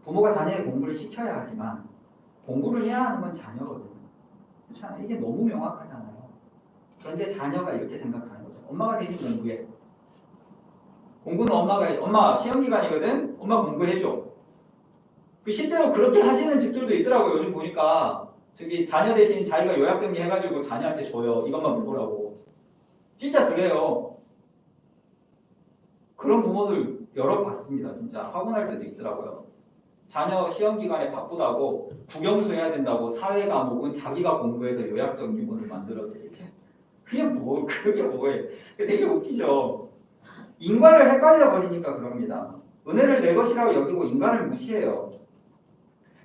부모가 자녀의 공부를 시켜야 하지만 공부를 해야 하는 건 자녀거든요. 그렇잖아요. 이게 너무 명확하잖아요. 그런데 자녀가 이렇게 생각하는 거죠. 엄마가 대신 공부해. 공부는 엄마가 해. 엄마 시험기간이거든? 엄마 공부해줘. 실제로 그렇게 하시는 집들도 있더라고요. 요즘 보니까 저기 자녀 대신 자기가 요약정리 해가지고 자녀한테 줘요. 이것만 공부라고. 진짜 그래요. 그런 부모들 여러 봤습니다. 진짜 학원할 때도 있더라고요. 자녀 시험기간에 바쁘다고 국영수 해야 된다고 사회 과목은 자기가 공부해서 요약정리본을 만들어서 이렇게. 그게 뭐예요? 되게 웃기죠. 인간을 헷갈려 버리니까 그럽니다. 은혜를 내 것이라고 여기고 인간을 무시해요.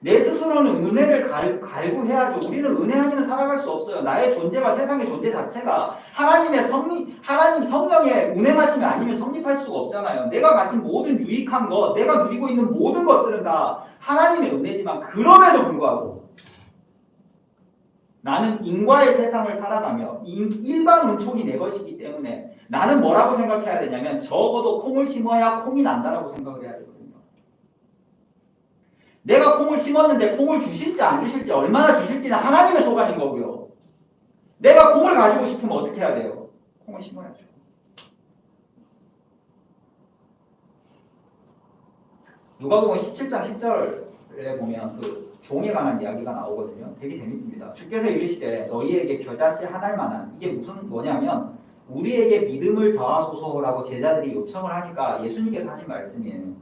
내 스스로는 은혜를 갈구해야죠. 우리는 은혜 아니면 살아갈 수 없어요. 나의 존재와 세상의 존재 자체가 하나님 성령의 운행하심이 아니면 성립할 수가 없잖아요. 내가 가진 모든 유익한 것, 내가 누리고 있는 모든 것들은 다 하나님의 은혜지만 그럼에도 불구하고 나는 인과의 세상을 살아가며 일반 운총이 내 것이기 때문에 나는 뭐라고 생각해야 되냐면 적어도 콩을 심어야 콩이 난다라고 생각을 해야 되거든요. 내가 콩을 심었는데 콩을 주실지 안 주실지 얼마나 주실지는 하나님의 소관인 거고요. 내가 콩을 가지고 싶으면 어떻게 해야 돼요? 콩을 심어야죠. 누가복음 17장 10절에 보면 그 종에 관한 이야기가 나오거든요. 되게 재밌습니다. 주께서 이르시되 너희에게 겨자씨 하나일 만한 이게 무슨 뭐냐면 우리에게 믿음을 더하소서라고 제자들이 요청을 하니까 예수님께서 하신 말씀이에요.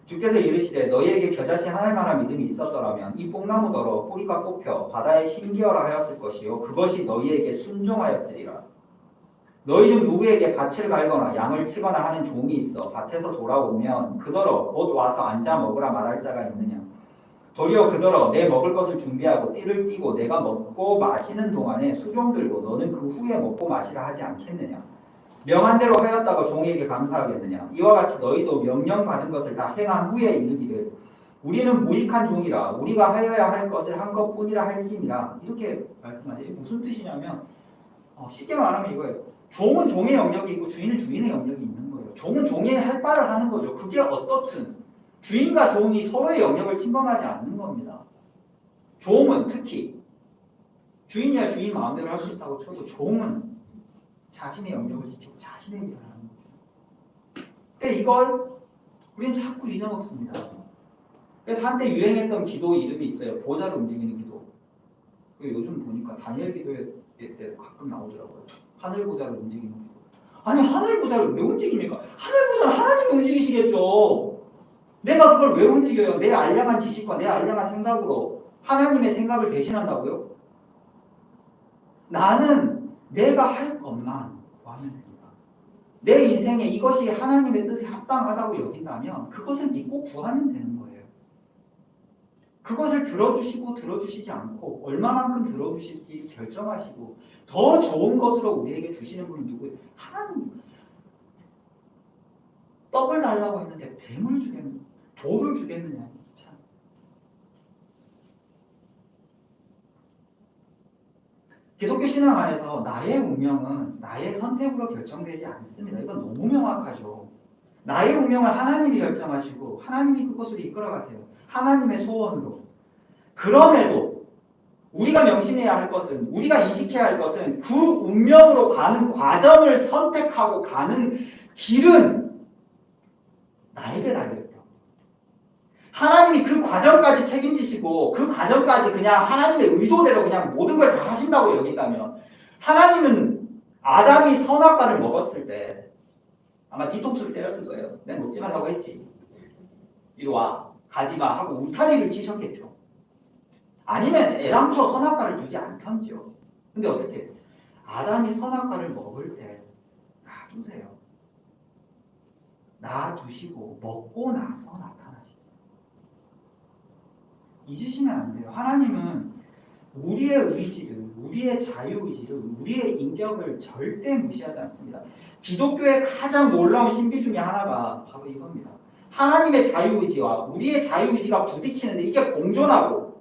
주께서 이르시되 너희에게 겨자씨 하나일 만한 믿음이 있었더라면 이 뽕나무더러 뿌리가 뽑혀 바다에 심기어라 하였을 것이요 그것이 너희에게 순종하였으리라. 너희 중 누구에게 밭을 갈거나 양을 치거나 하는 종이 있어 밭에서 돌아오면 그더러 곧 와서 앉아 먹으라 말할 자가 있느냐. 도리어 그더러 내 먹을 것을 준비하고 띠를 띠고 내가 먹고 마시는 동안에 수종 들고 너는 그 후에 먹고 마시라 하지 않겠느냐. 명한 대로 하였다고 종에게 감사하겠느냐. 이와 같이 너희도 명령받은 것을 다 행한 후에 이르기를 우리는 무익한 종이라 우리가 하여야 할 것을 한 것뿐이라 할지니라. 이렇게 말씀하세요. 이게 무슨 뜻이냐면 쉽게 말하면 이거예요. 종은 종의 영역이 있고 주인은 주인의 영역이 있는 거예요. 종은 종의 할 바를 하는 거죠. 그게 어떻든 주인과 종이 서로의 영역을 침범하지 않는 겁니다. 종은 특히 주인이야 주인 마음대로 할 수 있다고 쳐도 종은 자신의 영역을 지키고 자신의 일을 하는 거예요. 근데 이걸 우리는 자꾸 잊어먹습니다. 그래서 한때 유행했던 기도 이름이 있어요. 보좌를 움직이는 기도. 요즘 보니까 다니엘 기도에 가끔 나오더라고요. 하늘 보좌를 움직이는 기도. 아니 하늘 보좌를 왜 움직입니까? 하늘 보좌는 하나님이 움직이시겠죠. 내가 그걸 왜 움직여요? 내 알량한 지식과 내 알량한 생각으로 하나님의 생각을 대신한다고요? 나는 내가 할 것만 하면 됩니다. 내 인생에 이것이 하나님의 뜻에 합당하다고 여긴다면 그것을 믿고 구하면 되는 거예요. 그것을 들어주시고 들어주시지 않고 얼마만큼 들어주실지 결정하시고 더 좋은 것으로 우리에게 주시는 분이 누구예요? 하나님. 떡을 달라고 했는데 뱀을 주겠느냐? 돌을 주겠느냐? 참. 기독교 신앙 안에서 나의 운명은 나의 선택으로 결정되지 않습니다. 이건 너무 명확하죠. 나의 운명을 하나님이 결정하시고 하나님이 그것으로 이끌어가세요. 하나님의 소원으로. 그럼에도 우리가 명심해야 할 것은, 우리가 인식해야 할 것은 그 운명으로 가는 과정을 선택하고 가는 길은 나에게 달려있다. 하나님이 그 과정까지 책임지시고 그 과정까지 그냥 하나님의 의도대로 그냥 모든 걸 다 하신다고 여긴다면 하나님은 아담이 선악과를 먹었을 때 아마 뒤통수를 때렸을 거예요. 내가 먹지 말라고 했지. 이리 와. 가지마 하고 울타리를 치셨겠죠. 아니면 애당초 선악과를 두지 않던지요. 근데 어떻게? 아담이 선악과를 먹을 때 놔두세요. 놔두시고 먹고 나서 나타나시죠. 잊으시면 안 돼요. 하나님은 우리의 의지를, 우리의 자유의지를, 우리의 인격을 절대 무시하지 않습니다. 기독교의 가장 놀라운 신비 중에 하나가 바로 이겁니다. 하나님의 자유의지와 우리의 자유의지가 부딪히는데 이게 공존하고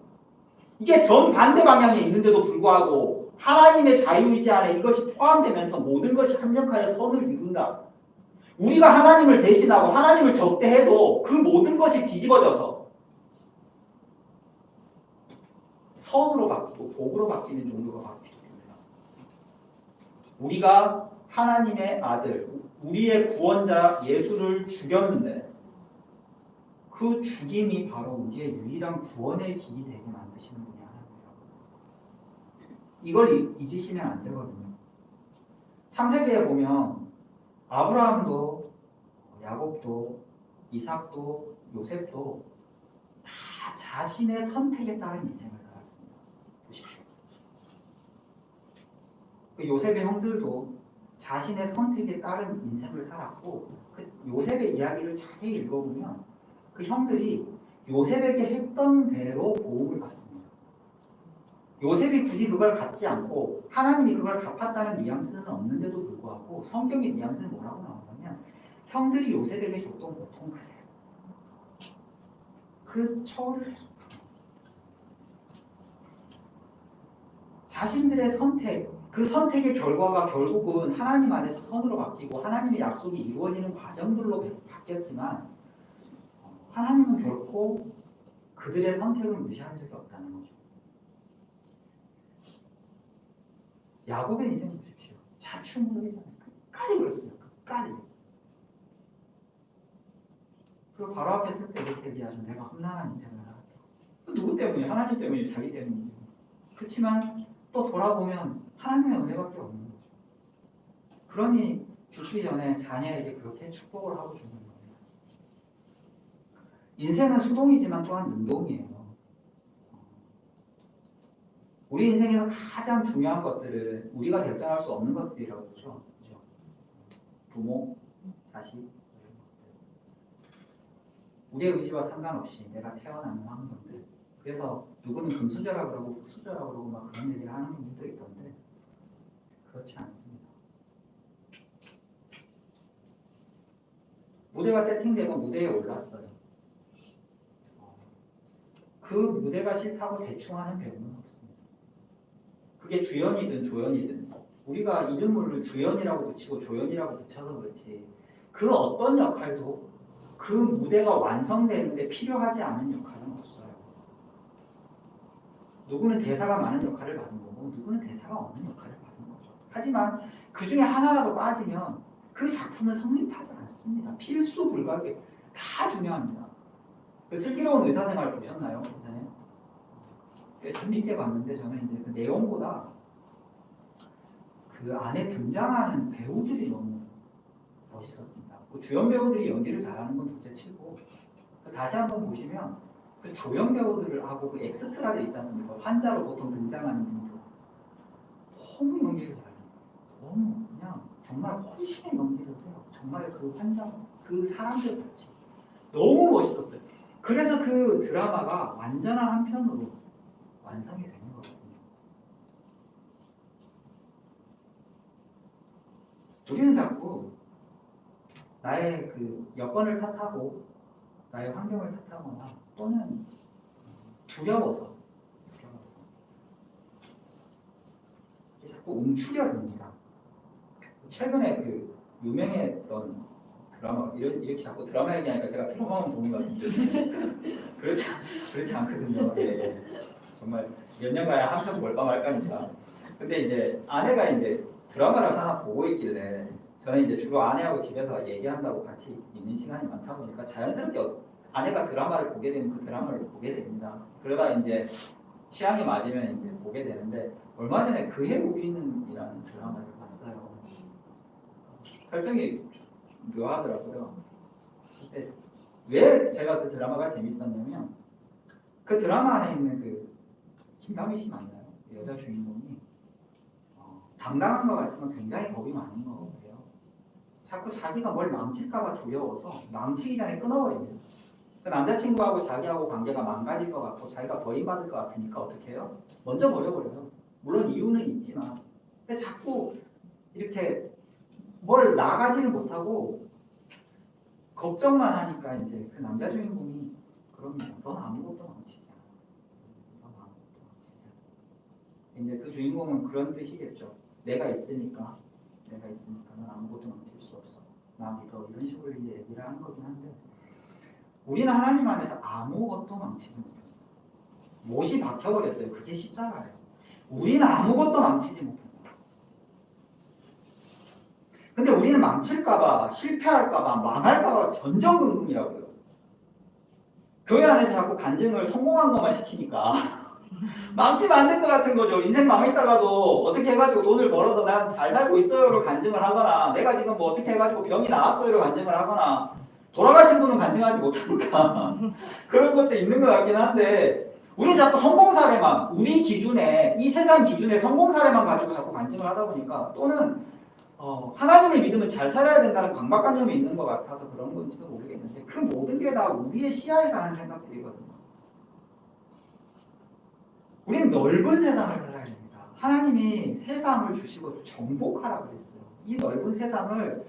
이게 정반대 방향에 있는데도 불구하고 하나님의 자유의지 안에 이것이 포함되면서 모든 것이 합력하여 선을 이룬다. 우리가 하나님을 대신하고 하나님을 적대해도 그 모든 것이 뒤집어져서 선으로 바뀌고 복으로 바뀌는 종류가 바뀌게 됩니다. 우리가 하나님의 아들, 우리의 구원자 예수를 죽였는데 그 죽임이 바로 우리의 유일한 구원의 길이 되게 만드시는 분이 하나님이라고. 이걸 잊으시면 안 되거든요. 창세기에 보면 아브라함도 야곱도 이삭도 요셉도 다 자신의 선택에 따른 인생을 살았습니다. 보십시오. 그 요셉의 형들도 자신의 선택에 따른 인생을 살았고 그 요셉의 이야기를 자세히 읽어보면 그 형들이 요셉에게 했던 대로 보응을 받습니다. 요셉이 굳이 그걸 갖지 않고 하나님이 그걸 갚았다는 뉘앙스는 없는데도 불구하고 성경의 뉘앙스는 뭐라고 나오냐면 형들이 요셉에게 줬던 고통 그래요. 그 처우를 계속 자신들의 선택, 그 선택의 결과가 결국은 하나님 안에서 선으로 바뀌고 하나님의 약속이 이루어지는 과정들로 바뀌었지만 하나님은 결코 그들의 선택을 무시한 적이 없다는 거죠. 야곱의 인생 보십시오. 자충우돌이잖아요. 끝까지 그랬어요. 끝까지. 그리고 바로 앞에 쓸 때 이렇게 얘기하죠. 내가 험난한 인생을 살았다. 누구 때문에? 하나님 때문이죠. 자기 때문이죠. 그렇지만 또 돌아보면 하나님의 은혜밖에 없는 거죠. 그러니 죽기 전에 자녀에게 그렇게 축복을 하고 죽는 겁니다. 인생은 수동이지만 또한 능동이에요. 우리 인생에서 가장 중요한 것들은 우리가 결정할 수 없는 것들이라고 그러죠. 그렇죠? 부모, 자식, 우리의 의지와 상관없이 내가 태어나는 환경들. 그래서 누구는 금수저라 그러고 흑수저라 그러고 막 그런 얘기를 하는 분들도 있던데 그렇지 않습니다. 무대가 세팅되고 무대에 올랐어요. 그 무대가 싫다고 대충 하는 배우는 없습니다. 그게 주연이든 조연이든 우리가 이름을 주연이라고 붙이고 조연이라고 붙여서 그렇지 그 어떤 역할도 그 무대가 완성되는데 필요하지 않은 역할은 없어요. 누구는 대사가 많은 역할을 받은 거고 누구는 대사가 없는 역할을 받은 거죠. 하지만 그 중에 하나라도 빠지면 그 작품은 성립하지 않습니다. 필수 불가하게 다 중요합니다. 그 슬기로운 의사생활 보셨나요? 선생님? 꽤 재밌게 봤는데 저는 이제 그 내용보다 그 안에 등장하는 배우들이 너무 멋있었습니다. 그 주연 배우들이 연기를 잘하는 건 둘째치고 다시 한번 보시면 그 조연 배우들하고 그 엑스트라들 있지 않습니까? 환자로 보통 등장하는 분들 너무 연기를 잘해요. 너무 그냥 정말 혼신의 연기를 해요. 정말 그 환자, 그 사람들 같이 너무 멋있었어요. 그래서 그 드라마가 완전한 한 편으로 완성이 되는 거거든요. 우리는 자꾸 나의 그 여건을 탓하고 나의 환경을 탓하거나 또는 두려워서 자꾸 움츠려듭니다. 최근에 그 유명했던 드라마 이렇게 자꾸 드라마 얘기하니까 제가 트라우마만 보는 것 같은데 그렇지 않거든요. 예. 정말 몇 년간 한 편 볼까 말까니까. 근데 이제 아내가 이제 드라마를 하나 보고 있길래 저는 이제 주로 아내하고 집에서 얘기한다고 같이 있는 시간이 많다 보니까 자연스럽게 아내가 드라마를 보게 되면 그 드라마를 보게 됩니다. 그러다 이제 취향이 맞으면 이제 보게 되는데 얼마 전에 그의 우리는이라는 드라마를 봤어요. 설정이 묘하더라고요. 근데 왜 제가 그 드라마가 재밌었냐면 그 드라마 안에 있는 그 김다미 씨 맞나요? 여자 주인공이 당당한 것 같지만 굉장히 겁이 많은 거예요. 자꾸 자기가 뭘 망칠까봐 두려워서 망치기 전에 끊어버립니다. 그 남자친구하고 자기하고 관계가 망가질 것 같고 자기가 버림받을 것 같으니까 어떻게 해요? 먼저 버려버려요. 물론 이유는 있지만 근데 자꾸 이렇게 뭘 나가지를 못하고 걱정만 하니까 이제 그 남자 주인공이 그럽니다. 넌 아무것도 망치지 않아. 넌 아무것도 망치지 않아. 이제 그 주인공은 그런 뜻이겠죠. 내가 있으니까 넌 아무것도 망칠 수 없어. 나 믿어. 이런 식으로 이제 얘기를 하는 거긴 한데 우리는 하나님 안에서 아무것도 망치지 못합니다. 못이 박혀버렸어요. 그게 십자가예요. 우리는 아무것도 망치지 못합니다. 근데 우리는 망칠까봐, 실패할까봐, 망할까봐 전전긍긍이라고요. 교회 안에서 자꾸 간증을 성공한 것만 시키니까 망치면 안 될 것 같은 거죠. 인생 망했다가도 어떻게 해가지고 돈을 벌어서 난 잘 살고 있어요로 간증을 하거나 내가 지금 뭐 어떻게 해가지고 병이 나았어요로 간증을 하거나 돌아가신 분은 간증하지 못하니까 그런 것도 있는 것 같긴 한데 우리 자꾸 성공 사례만 우리 기준에 이 세상 기준에 성공 사례만 가지고 자꾸 간증을 하다 보니까 또는 하나님을 믿으면 잘 살아야 된다는 강박관념이 있는 것 같아서 그런 건지도 모르겠는데 그 모든 게 다 우리의 시야에서 하는 생각들이거든요. 우리는 넓은 세상을 살아야 됩니다. 하나님이 세상을 주시고 정복하라 그랬어요. 이 넓은 세상을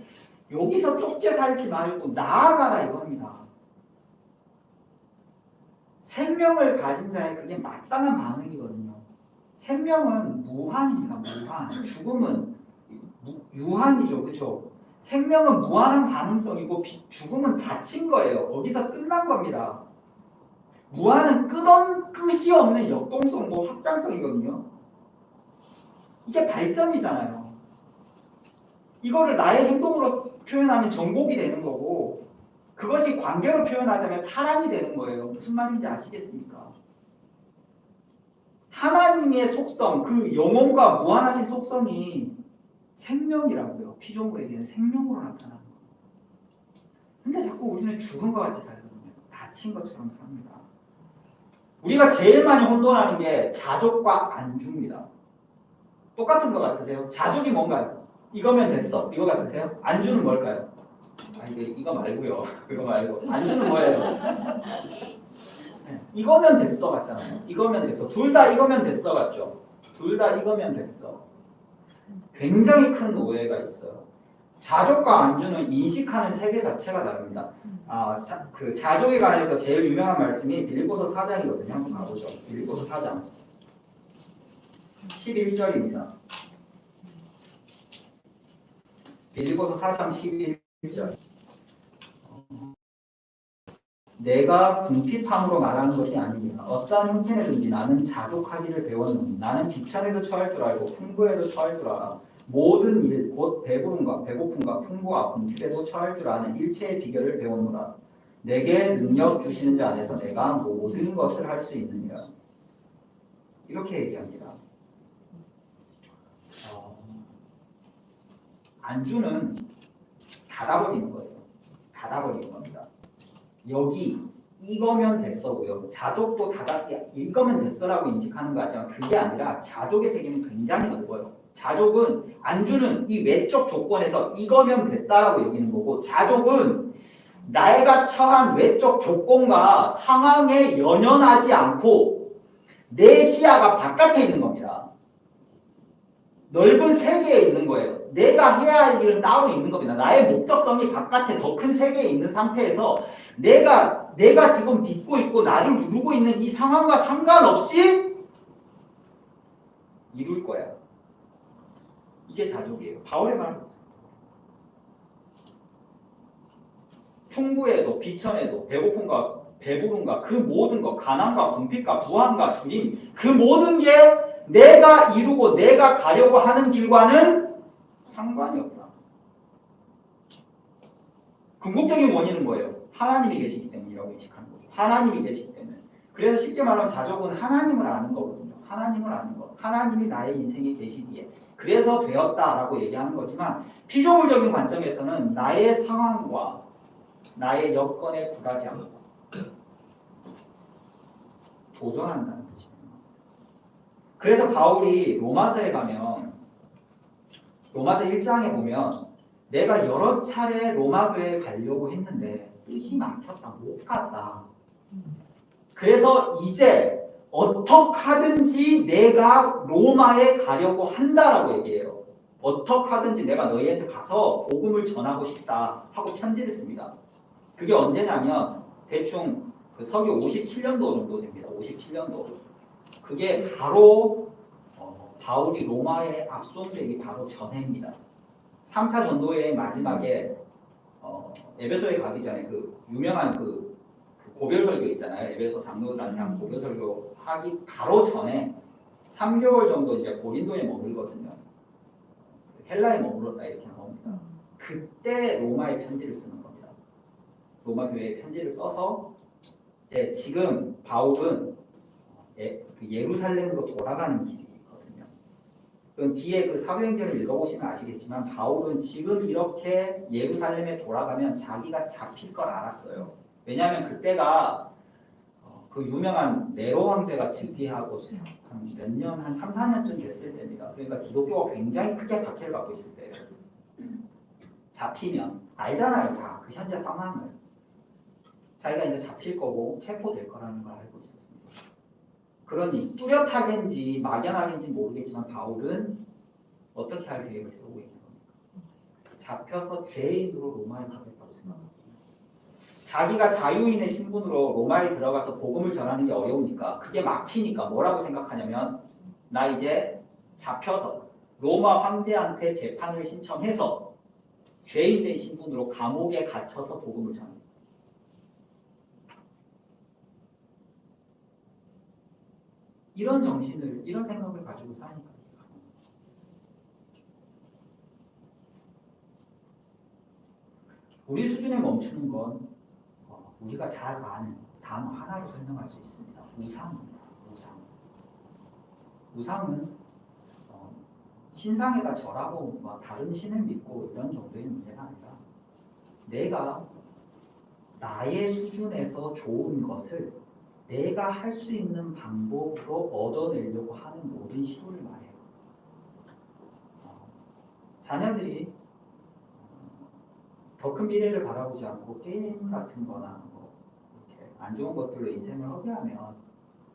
여기서 쫓겨 살지 말고 나아가라 이겁니다. 생명을 가진 자의 그게 마땅한 반응이거든요. 생명은 무한입니다. 무한. 죽음은 유한이죠. 그렇죠? 생명은 무한한 가능성이고 죽음은 닫힌 거예요. 거기서 끝난 겁니다. 무한은 끝이 없는 역동성과 확장성이거든요. 이게 발전이잖아요. 이거를 나의 행동으로 표현하면 정복이 되는 거고 그것이 관계로 표현하자면 사랑이 되는 거예요. 무슨 말인지 아시겠습니까? 하나님의 속성, 그 영혼과 무한하신 속성이 생명이라고요. 피조물에게는 생명으로 나타나는 거예요. 근데 자꾸 우리는 죽은 것 같이 살거든요. 다친 것처럼 삽니다. 우리가 제일 많이 혼돈하는 게 자족과 안주입니다. 똑같은 것 같으세요? 자족이 뭔가요? 이거면 됐어. 이거 같으세요? 안주는 뭘까요? 이거 말고요. 그거 말고. 안주는 뭐예요? 이거면 됐어 같잖아요. 이거면 됐어. 둘 다 이거면 됐어 같죠? 둘 다 이거면 됐어. 굉장히 큰 오해가 있어요. 자족과 안주는 인식하는 세계 자체가 다릅니다. 그 자족에 관해서 제일 유명한 말씀이 빌립보서 4장이거든요. 한번 가보죠. 빌립보서 4장 11절입니다. 빌립보서 4장 11절. 내가 궁핍함으로 말하는 것이 아니니라. 어떠한 형편에든지 나는 자족하기를 배웠노니 나는 비천에도 처할 줄 알고 풍부에도 처할 줄 알아. 모든 일, 곧 배부름과 배고픔과 풍부와 궁핍에도 처할 줄 아는 일체의 비결을 배웠노라. 내게 능력 주시는 자 안에서 내가 모든 것을 할 수 있느니라. 이렇게 얘기합니다. 안주는 닫아버리는 거예요. 닫아버리는 겁니다. 여기 이거면 됐어고요. 자족도 이거면 됐어라고 인식하는 거 같지만 그게 아니라 자족의 세계는 굉장히 넓어요. 자족은 안주는 이 외적 조건에서 이거면 됐다라고 여기는 거고 자족은 내가 처한 외적 조건과 상황에 연연하지 않고 내 시야가 바깥에 있는 겁니다. 넓은 세계에 있는 거예요. 내가 해야 할 일은 따로 있는 겁니다. 나의 목적성이 바깥에 더 큰 세계에 있는 상태에서 내가 지금 딛고 있고 나를 누르고 있는 이 상황과 상관없이 이룰 거야. 이게 자족이에요. 바울의 말. 풍부에도 비천에도 배고픔과 배부름과 그 모든 것 가난과 궁핍과 부함과 주림 그 모든 게 내가 이루고 내가 가려고 하는 길과는 상관이 없다. 궁극적인 원인은 뭐예요? 하나님이 계시기 때문이라고 인식하는 거죠. 하나님이 계시기 때문에. 그래서 쉽게 말하면 자족은 하나님을 아는 거거든요. 하나님을 아는 거. 하나님이 나의 인생에 계시기에. 그래서 되었다라고 얘기하는 거지만 피조물적인 관점에서는 나의 상황과 나의 여건에 굴하지 않고 도전한다는 뜻이에요. 그래서 바울이 로마서에 가면 로마서 1장에 보면 내가 여러 차례 로마 교회에 가려고 했는데 뜻이 막혔다. 못 갔다. 그래서 이제 어떡하든지 내가 로마에 가려고 한다라고 얘기해요. 어떡하든지 내가 너희한테 가서 복음을 전하고 싶다 하고 편지를 씁니다. 그게 언제냐면 대충 그 서기 57년도 정도 됩니다. 57년도. 그게 바로 바울이 로마에 압송되기 바로 전해입니다. 3차 전도의 마지막에 에베소에 가기 전에 그 유명한 그 고별 설교 있잖아요. 에베소 장로들한테 한 고별 설교 하기 바로 전에 3개월 정도 이제 고린도에 머물거든요. 헬라에 머물렀다 이렇게 나옵니다. 그때 로마에 편지를 쓰는 겁니다. 로마 교회에 편지를 써서 이제 지금 바울은 예루살렘으로 돌아가는 길이거든요. 그럼 뒤에 그 사도행전을 읽어보시면 아시겠지만 바울은 지금 이렇게 예루살렘에 돌아가면 자기가 잡힐 걸 알았어요. 왜냐하면 그때가 그 유명한 네로 황제가 즉위하고 몇 년, 한 3, 4년쯤 됐을 때입니다. 그러니까 기독교가 굉장히 크게 박해를 받고 있을 때예요. 잡히면 알잖아요. 다 그 현재 상황을. 자기가 이제 잡힐 거고 체포될 거라는 걸 알고 있었습니다. 그러니 뚜렷하겐지 막연하겐지 모르겠지만 바울은 어떻게 할 계획을 세우고 있는 겁니까? 잡혀서 죄인으로 로마에 가겠다고 생각합니다. 자기가 자유인의 신분으로 로마에 들어가서 복음을 전하는 게 어려우니까 그게 막히니까 뭐라고 생각하냐면 나 이제 잡혀서 로마 황제한테 재판을 신청해서 죄인된 신분으로 감옥에 갇혀서 복음을 전합니다. 이런 정신을, 이런 생각을 가지고 사니까. 우리 수준에 멈추는 건 우리가 잘 아는 단어 하나로 설명할 수 있습니다. 우상입니다. 우상. 우상은 신상에다 절하고 다른 신을 믿고 이런 정도의 문제가 아니라 내가 나의 수준에서 좋은 것을 내가 할 수 있는 방법으로 얻어내려고 하는 모든 시도를 말해요. 자녀들이 더 큰 미래를 바라보지 않고 게임 같은 거나 이렇게 안 좋은 것들로 인생을 허비하면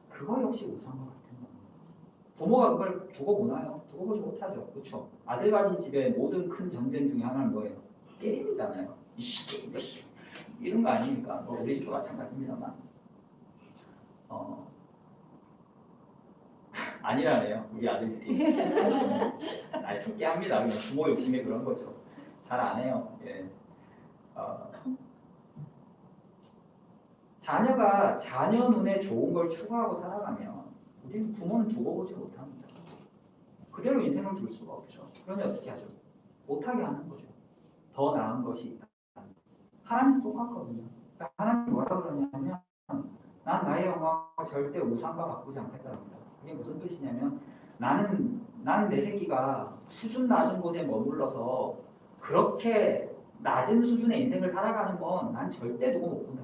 그거 역시 우상과 같은 겁니다. 부모가 그걸 두고 보나요? 두고 보지 못하죠. 그렇죠? 아들 가진 집의 모든 큰 전쟁 중에 하나는 뭐예요? 게임이잖아요. 이씨 게임 이씨 이런 거 아닙니까? 우리 집도 마찬가지입니다만 아니라네요. 우리 아들들이 아니 속게합니다. 그냥 부모 욕심이 그런 거죠. 잘 안 해요. 예. 자녀가 자녀 눈에 좋은 걸 추구하고 살아가면 우리는 부모는 두고 보지 못합니다. 그대로 인생을 둘 수가 없죠. 그러면 어떻게 하죠? 못하게 하는 거죠. 더 나은 것이 있다. 하나님 똑같거든요. 하나님 뭐라 그러냐면 난 나의 영광을 절대 우상과 바꾸지 않겠다랍니다. 그게 무슨 뜻이냐면 나는 내 새끼가 수준 낮은 곳에 머물러서 그렇게 낮은 수준의 인생을 살아가는 건 난 절대 누구 못 본다.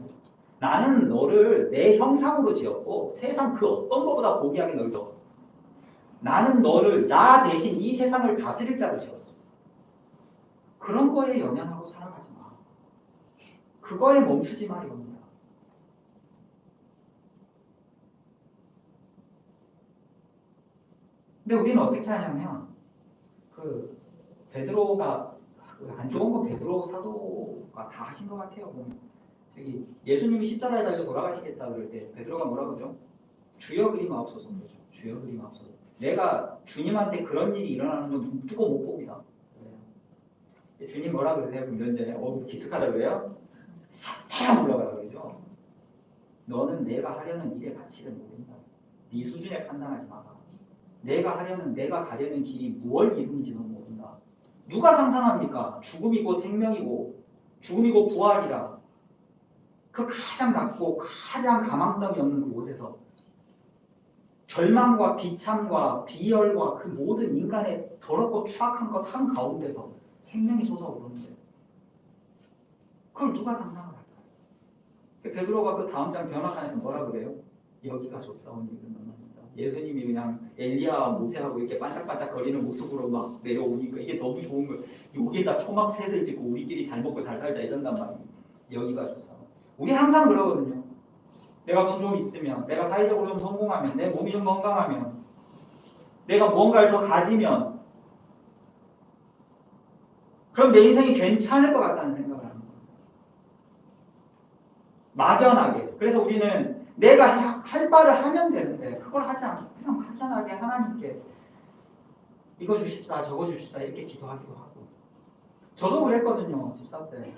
나는 너를 내 형상으로 지었고 세상 그 어떤 것보다 고귀하게 널 줘. 나는 너를 나 대신 이 세상을 다스릴 자로 지었어. 그런 거에 연연하고 살아가지 마. 그거에 멈추지 마 이겁니다. 근데 우리는 어떻게 하냐면 그 베드로가 안 좋은 건 베드로 사도가 다 하신 것 같아요. 보면 저기 예수님이 십자가에 달려 돌아가시겠다 그럴 때 베드로가 뭐라 그러죠? 주여 그리마옵소서 그러죠. 주여 그리마옵소서. 내가 주님한테 그런 일이 일어나는 건 눈뜨고 못 봅니다. 주님 뭐라 그러세요? 그럼 몇 전에 기특하다 그래요? 사태가 올라가라 그러죠. 너는 내가 하려는 일의 가치를 모른다. 네 수준에 판단하지 마라. 내가 가려는 길이 무엇 이루는지 넌 모른다. 누가 상상합니까? 죽음이고 생명이고 죽음이고 부활이라. 그 가장 낮고 가장 가망성이 없는 그곳에서 절망과 비참과 비열과 그 모든 인간의 더럽고 추악한 것 한 가운데서 생명이 솟아오르는데 그걸 누가 상상을 할까요? 베드로가 그 다음 장 변화칸에서 뭐라 그래요? 여기가 좋사오니 이런 말입니다. 예수님이 그냥 엘리야와 모세하고 이렇게 반짝반짝 거리는 모습으로 막 내려오니까 이게 너무 좋은 거예요. 여기에다 초막셋을 짓고 우리끼리 잘 먹고 잘 살자 이런단 말이에요. 여기가 좋사오니. 우리 항상 그러거든요. 내가 돈 좀 있으면, 내가 사회적으로 좀 성공하면, 내 몸이 좀 건강하면, 내가 무언가를 더 가지면 그럼 내 인생이 괜찮을 것 같다는 생각을 하는 거예요. 막연하게. 그래서 우리는 내가 할 바를 하면 되는데 그걸 하지 않고 그냥 막연하게 하나님께 이거 주십사 저거 주십사 이렇게 기도하기도 하고. 저도 그랬거든요. 집사 때.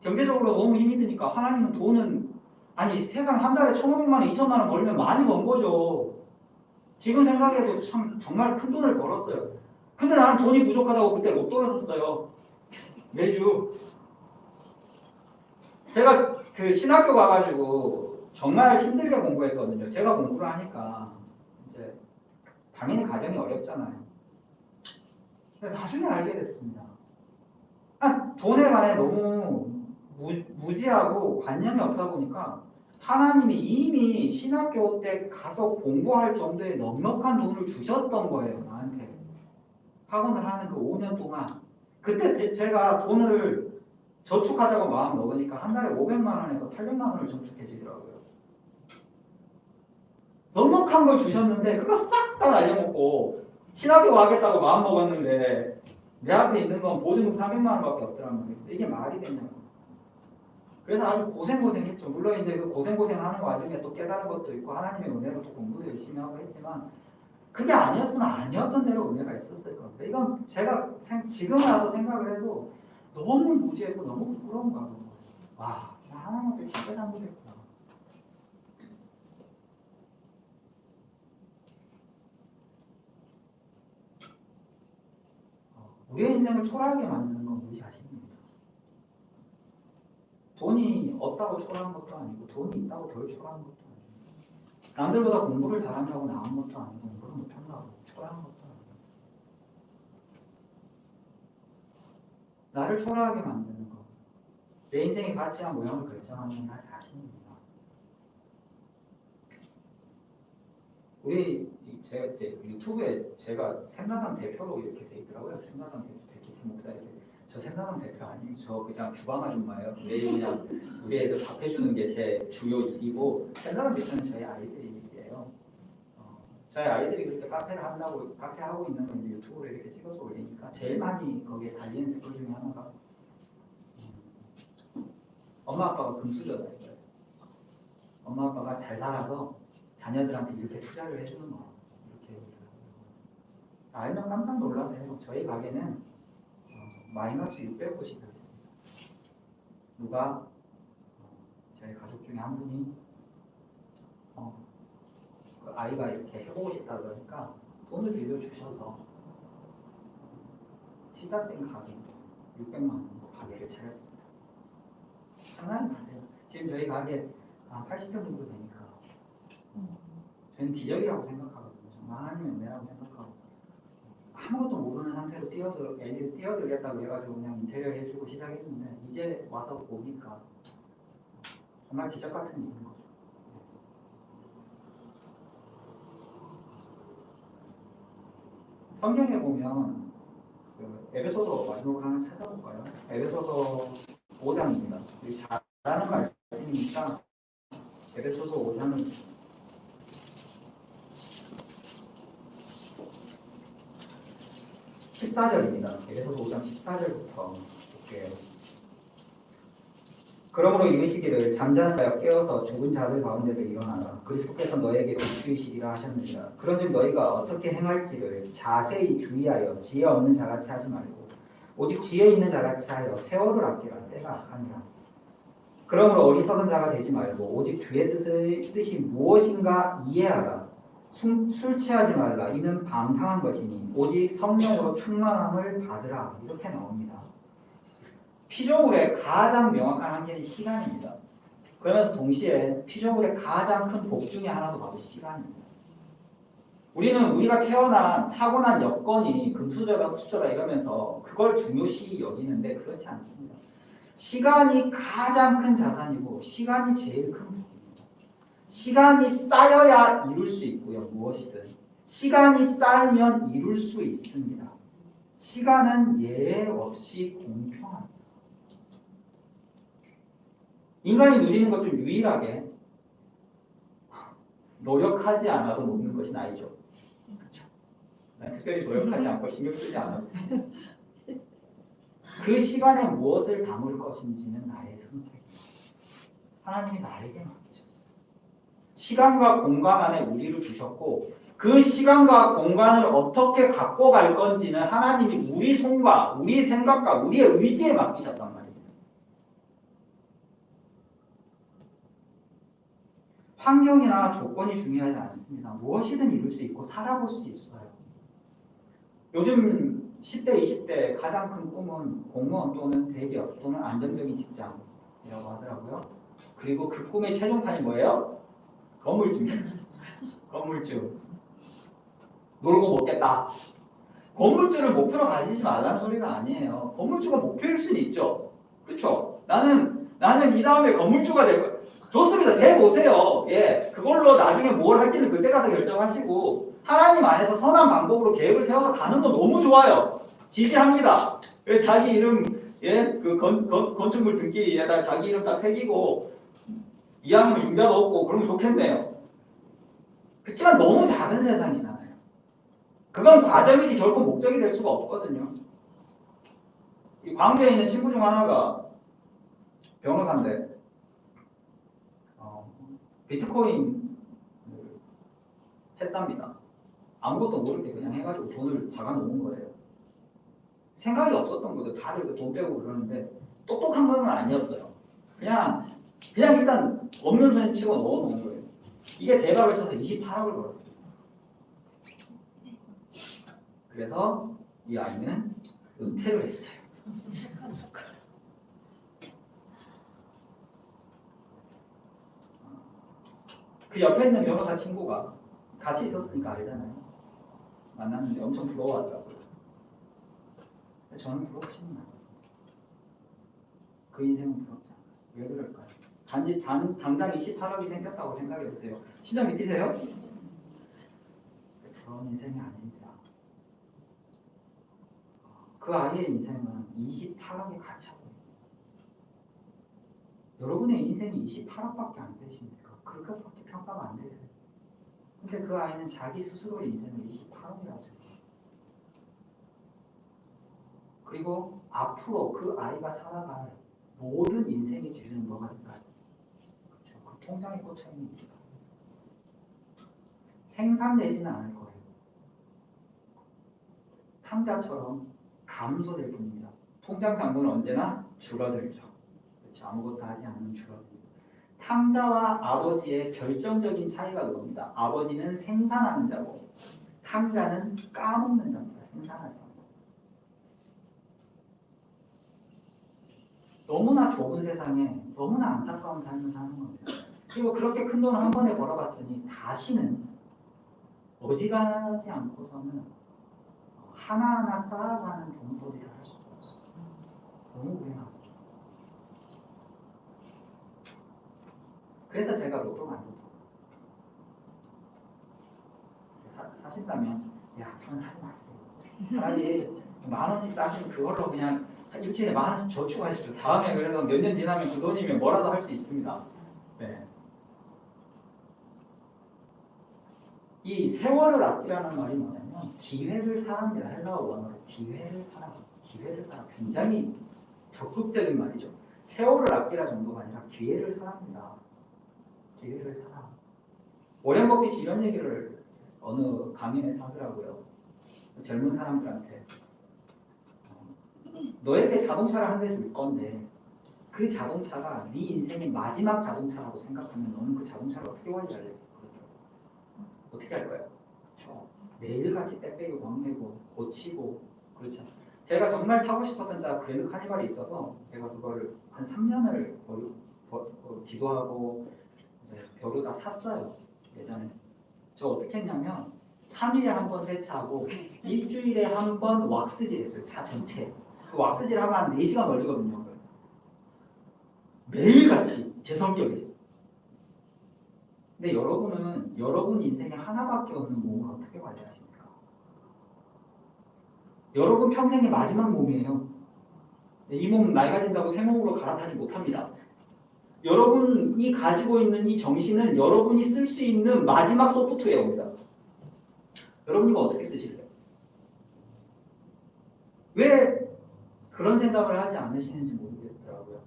경제적으로 너무 힘이 드니까 하나님은 돈은 아니 세상 한 달에 1,500만 원, 2천만 원 벌면 많이 번 거죠. 지금 생각해도 참 정말 큰 돈을 벌었어요. 근데 나는 돈이 부족하다고 그때 로또를 샀어요. 매주. 제가 그 신학교 가가지고 정말 힘들게 공부했거든요. 제가 공부를 하니까 이제 당연히 가정이 어렵잖아요. 그래서 나중에 알게 됐습니다. 돈에 관해 너무 무지하고 관념이 없다 보니까 하나님이 이미 신학교 때 가서 공부할 정도의 넉넉한 돈을 주셨던 거예요. 나한테. 학원을 하는 그 5년 동안. 그때 제가 돈을 저축하자고 마음 먹으니까 한 달에 500만 원에서 800만 원을 저축해지더라고요. 넉넉한 걸 주셨는데 그거 싹 다 날려먹고 신학교 가겠다고 마음 먹었는데 내 앞에 있는 건 보증금 300만 원밖에 없더란 말이에요. 이게 말이 되냐고. 그래서 아주 고생했죠. 물론 이제 그 고생하는 와중에 또 깨달은 것도 있고 하나님의 은혜로 또 공부도 열심히 하고 했지만 그게 아니었으면 아니었던 대로 은혜가 있었을 겁니다. 이건 제가 지금 와서 생각을 해도 너무 무지했고 너무 부끄러운 거예요. 와, 나 하나님한테 진짜 잘못했구나. 우리의 인생을 초라하게 만드는 건 우리 자신입니다. 돈이 없다고 초라한 것도 아니고 돈이 있다고 덜 초라한 것도 아니고 남들보다 공부를 잘한다고 나은 것도 아니고 공부를 못한다고 초라한 것도 아니고 나를 초라하게 만드는 것, 내 인생의 가치와 모양을 결정하는 나 자신입니다. 제가 이제 유튜브에 제가 생각한 대표로 이렇게 돼 있더라고요. 생각한 대표 목사님. 저 생각한 대표 아니고 저 그냥 주방 아줌마예요. 매일 그냥 우리 애들 밥 해주는 게 제 주요 일이고 생각한 대표는 저희 아이들이에요. 저희 아이들이 그렇게 카페 하고 있는 거 이제 유튜브로 이렇게 찍어서 올리니까 제일 많이 거기에 달리는 댓글 중에 하나가 엄마 아빠가 금수저다 이거예요. 엄마 아빠가 잘 살아서 자녀들한테 이렇게 투자를 해주는 거. 이렇게 알면 깜짝 놀라세요. 저희 가게는 마이너스 600곳이 들었습니다. 누가 저희 가족 중에 한 분이 그 아이가 이렇게 해보고 싶다 그러니까 돈을 빌려주셔서 시작된 가게 600만 원으로 가게를 차렸습니다. 장난이 마세요. 지금 저희 가게 80평 정도 되니까 저는 기적이라고 생각하거든요. 정말 하나님의 은혜라고 생각하고 아무것도 모르는 상태로 애들 뛰어들겠다고 해가지고 그냥 인테리어 해주고 시작했는데 이제 와서 보니까 정말 기적 같은 일인 거죠. 성경에 보면 그 에베소서 마지막으로 하나 찾아볼까요? 에베소서 5장입니다. 잘하는 말씀이니까 에베소서 5장은 14절입니다. 에베소서 5장 14절부터 볼게요. 그러므로 이르시기를 잠자는 자여 깨어서 죽은 자들 가운데서 일어나라. 그리스도께서 너에게 비추이시리라 하셨느니라. 그런즉 너희가 어떻게 행할지를 자세히 주의하여 지혜 없는 자같이 하지 말고 오직 지혜 있는 자같이 하여 세월을 아끼라. 때가 악하니라. 그러므로 어리석은 자가 되지 말고 오직 주의 뜻이 무엇인가 이해하라. 술 취하지 말라. 이는 방탕한 것이니 오직 성령으로 충만함을 받으라. 이렇게 나옵니다. 피조물의 가장 명확한 한계는 시간입니다. 그러면서 동시에 피조물의 가장 큰 복 중에 하나도 바로 시간입니다. 우리가 태어난 타고난 여건이 금수저다 흑수저다 이러면서 그걸 중요시 여기는데 그렇지 않습니다. 시간이 가장 큰 자산이고 시간이 제일 큰 복입니다. 시간이 쌓여야 이룰 수 있고요. 무엇이든 시간이 쌓이면 이룰 수 있습니다. 시간은 예외 없이 공평합니다. 인간이 누리는 것 중 유일하게 노력하지 않아도 놓는 것이 나이죠. 그렇죠? 특별히 노력하지 않고 신경 쓰지 않아도 그 시간에 무엇을 담을 것인지는 나의 선택입니다. 하나님이 나에게 맡기셨어요. 시간과 공간 안에 우리를 두셨고 그 시간과 공간을 어떻게 갖고 갈 건지는 하나님이 우리 손과 우리 생각과 우리의 의지에 맡기셨단 말이에요. 환경이나 조건이 중요하지 않습니다. 무엇이든 이룰 수 있고 살아볼 수 있어요. 요즘 10대, 20대 가장 큰 꿈은 공무원 또는 대기업 또는 안정적인 직장이라고 하더라고요. 그리고 그 꿈의 최종판이 뭐예요? 건물주입니다. 건물주. 놀고 먹겠다. 건물주를 목표로 가지지 말라는 소리가 아니에요. 건물주가 목표일 수는 있죠. 그렇죠? 나는 이 다음에 건물주가 될 거야. 좋습니다. 돼보세요. 예, 그걸로 나중에 뭘 할지는 그때 가서 결정하시고 하나님 안에서 선한 방법으로 계획을 세워서 가는 거 너무 좋아요. 지지합니다. 왜 자기 이름 그 건축물 등기에다 자기 이름 딱 새기고 이왕이면 융자도 없고 그러면 좋겠네요. 그렇지만 너무 작은 세상이잖아요. 그건 과정이지 결코 목적이 될 수가 없거든요. 이 광주에 있는 친구 중 하나가 변호사인데 비트코인 했답니다. 아무것도 모르게 그냥 해가지고 돈을 박아놓은 거예요. 생각이 없었던 거죠. 다들 돈 빼고 그러는데 똑똑한 건 아니었어요. 그냥 일단 없는 손 치고 넣어놓은 거예요. 이게 대박을 쳐서 28억을 벌었어요. 그래서 이 아이는 은퇴를 했어요. 그 옆에 있는 변호사 친구가 같이 있었으니까 알잖아요. 만났는데 엄청 부러워하더라고요. 저는 부럽지는 않습니다. 그 인생은 부럽지 않아요. 왜 그럴까요? 단지 당장 28억이 생겼다고 생각해보세요. 심장이 뛰세요? 부러운 인생이 아닙니다. 그 아이의 인생은 28억에 갇혀버려요. 여러분의 인생이 28억밖에 안 되십니까? 그것밖에 평가가 안 되세요. 근데 그 아이는 자기 스스로의 인생을 28억이라고 생각해요. 그리고 앞으로 그 아이가 살아갈 모든 인생의 기준은 뭐가 될까요? 그렇죠. 그 통장에 꽂혀있는 있을까? 생산되지는 않을 거예요. 탕자처럼 감소될 뿐입니다. 통장 잔고는 언제나 줄어들죠. 그렇죠. 아무것도 하지 않으면 줄어들죠. 탕자와 아버지의 결정적인 차이가 그겁니다. 아버지는 생산하는 자고 탕자는 까먹는 자입니다. 생산하지 않고. 너무나 좁은 세상에 너무나 안타까운 삶을 사는 겁니다. 그리고 그렇게 큰 돈을 한 번에 벌어봤으니 다시는 어지간하지 않고서는 하나하나 쌓아가는 돈벌이를 할 수가 없어요. 너무 불행하죠. 그래서 제가 로또 만들고 하신다면 그건 하지 마세요. 차라리 10,000원씩 따시면 그걸로 그냥 일주일에 10,000원씩 저축하십시오. 다음에 그래서 몇 년 지나면 그 돈이면 뭐라도 할 수 있습니다. 네. 이 세월을 아끼라는 말이 뭐냐면 기회를 사랍니다. 헬라어 원어로 기회를 사라. 기회를 사라. 굉장히 적극적인 말이죠. 세월을 아끼라 정도가 아니라 기회를 사랍니다. 기회를 사라. 워렌 버핏이 이런 얘기를 어느 강연에서 하더라고요. 젊은 사람들한테 너에게 자동차를 한 대 줄 건데 그 자동차가 네 인생의 마지막 자동차라고 생각하면 너는 그 자동차를 어떻게 관리할래? 어떻게 할까요? 그렇죠. 매일같이 빽빽이 광내고 고치고 그렇죠. 제가 정말 타고 싶었던 차 그랜드 카니발이 있어서 제가 그거를 한 3년을 기도하고 벼르다 샀어요. 예전에 저 어떻게 했냐면 3일에 한 번 세차하고 일주일에 한 번 왁스질 했어요. 차 전체. 그 왁스질 하면 한 4시간 걸리거든요. 매일같이 제 성격이. 근데 여러분은 여러분 인생에 하나밖에 없는 몸을 어떻게 관리하십니까? 여러분 평생의 마지막 몸이에요. 이 몸 낡아진다고 새 몸으로 갈아타지 못합니다. 여러분이 가지고 있는 이 정신은 여러분이 쓸 수 있는 마지막 소프트웨어입니다. 여러분 이거 어떻게 쓰실래요? 왜 그런 생각을 하지 않으시는지 모르겠더라고요.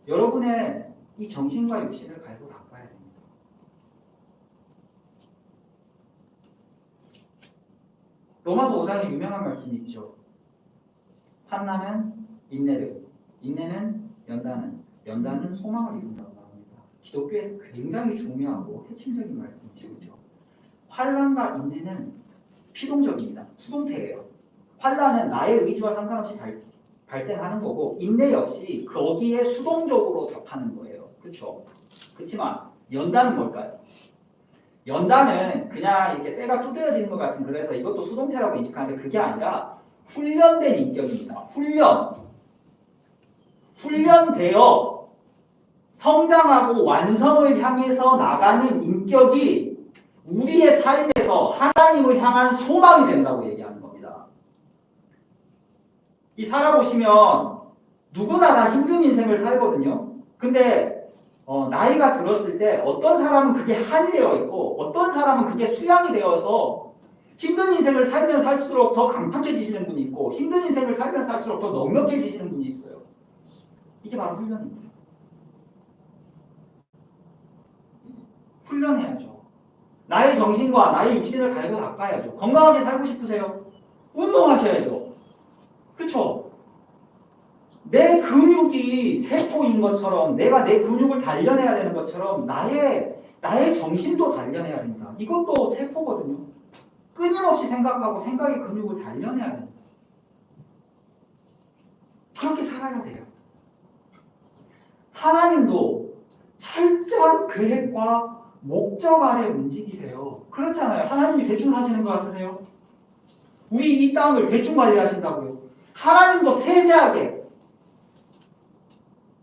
여러분의 이 정신과 육신을 갈고 닦아야 됩니다. 로마서 5장에 유명한 말씀이 있죠. 한나는 인내를, 인내는 연단은 소망을 이룬다고 나옵니다. 기독교에서 굉장히 중요하고 핵심적인 말씀이죠. 그렇죠? 환난과 인내는 피동적입니다. 수동태예요. 환난은 나의 의지와 상관없이 발생하는 거고 인내 역시 거기에 수동적으로 답하는 거예요. 그렇죠? 그렇지만 연단은 뭘까요? 연단은 그냥 이렇게 쇠가 두드러지는 것 같은 그래서 이것도 수동태라고 인식하는데 그게 아니라 훈련된 인격입니다. 훈련되어 성장하고 완성을 향해서 나가는 인격이 우리의 삶에서 하나님을 향한 소망이 된다고 얘기하는 겁니다. 이 살아보시면 누구나 다 힘든 인생을 살거든요. 근데 나이가 들었을 때 어떤 사람은 그게 한이 되어 있고 어떤 사람은 그게 수양이 되어서 힘든 인생을 살면 살수록 더 강팍해지시는 분이 있고 힘든 인생을 살면 살수록 더 넉넉해지시는 분이 있어요. 이게 바로 훈련입니다. 훈련해야죠. 나의 정신과 나의 육신을 갈고 닦아야죠. 건강하게 살고 싶으세요? 운동하셔야죠. 그쵸? 내 근육이 세포인 것처럼 내가 내 근육을 단련해야 되는 것처럼 나의 정신도 단련해야 됩니다. 이것도 세포거든요. 끊임없이 생각하고 생각의 근육을 단련해야 됩니다. 그렇게 살아야 돼요. 하나님도 철저한 계획과 목적 아래 움직이세요. 그렇잖아요. 하나님이 대충 하시는 것 같으세요? 우리 이 땅을 대충 관리하신다고요. 하나님도 세세하게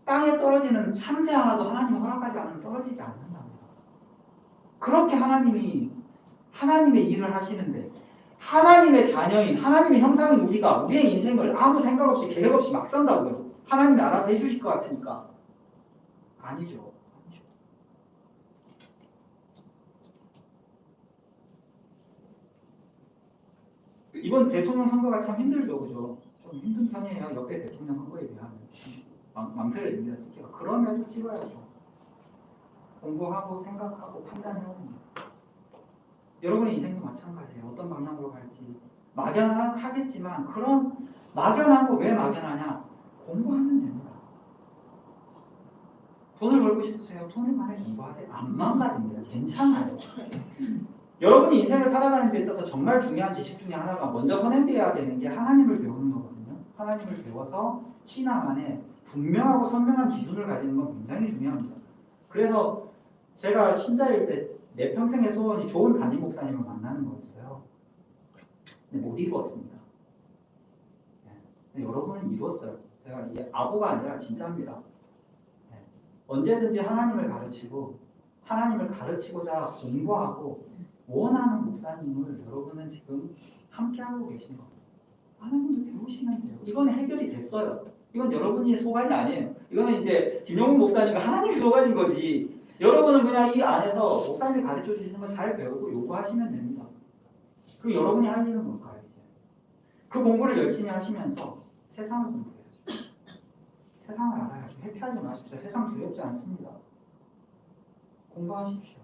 땅에 떨어지는 참새 하나도 하나님 허락하지 않으면 떨어지지 않는답니다. 그렇게 하나님의 일을 하시는데 하나님의 자녀인 하나님의 형상인 우리가 우리의 인생을 아무 생각 없이 계획 없이 막 산다고요. 하나님이 알아서 해주실 것 같으니까. 아니죠. 이번 대통령 선거가 참 힘들죠. 그죠? 좀 힘든 편이에요. 역대 대통령 선거에 비하면. 망설여집니다. 찍기가. 그러면 찍어야죠. 공부하고 생각하고 판단해야 됩니다. 여러분의 인생도 마찬가지예요. 어떤 방향으로 갈지 막연하겠지만 그런 막연한 거 왜 막연하냐? 공부하면 됩니다. 돈을 벌고 싶으세요? 돈을 많이 공부하세요. 안 망가집니다. 괜찮아요. 여러분이 인생을 살아가는 데 있어서 정말 중요한 지식 중에 하나가 먼저 선행되어야 되는 게 하나님을 배우는 거거든요. 하나님을 배워서 신앙 안에 분명하고 선명한 기준을 가지는 건 굉장히 중요합니다. 그래서 제가 신자일 때 내 평생의 소원이 좋은 담임 목사님을 만나는 거였어요. 근데 못 이루었습니다. 여러분은 이뤘어요. 제가 이게 아부가 아니라 진짜입니다. 언제든지 하나님을 가르치고자 공부하고 원하는 목사님을 여러분은 지금 함께하고 계신 겁니다. 하나님을 배우시면 돼요. 이건 해결이 됐어요. 이건 여러분이 소관이 아니에요. 이거는 이제 김용훈 목사님과 하나님이 소관인 거지. 여러분은 그냥 이 안에서 목사님이 가르쳐 주시는 거 잘 배우고 요구하시면 됩니다. 그리고 여러분이 할 일은 뭘까요? 이제 그 공부를 열심히 하시면서 세상을 공부해야죠. 세상을 알아야죠. 회피하지 마십시오. 세상 두렵지 않습니다. 공부하십시오.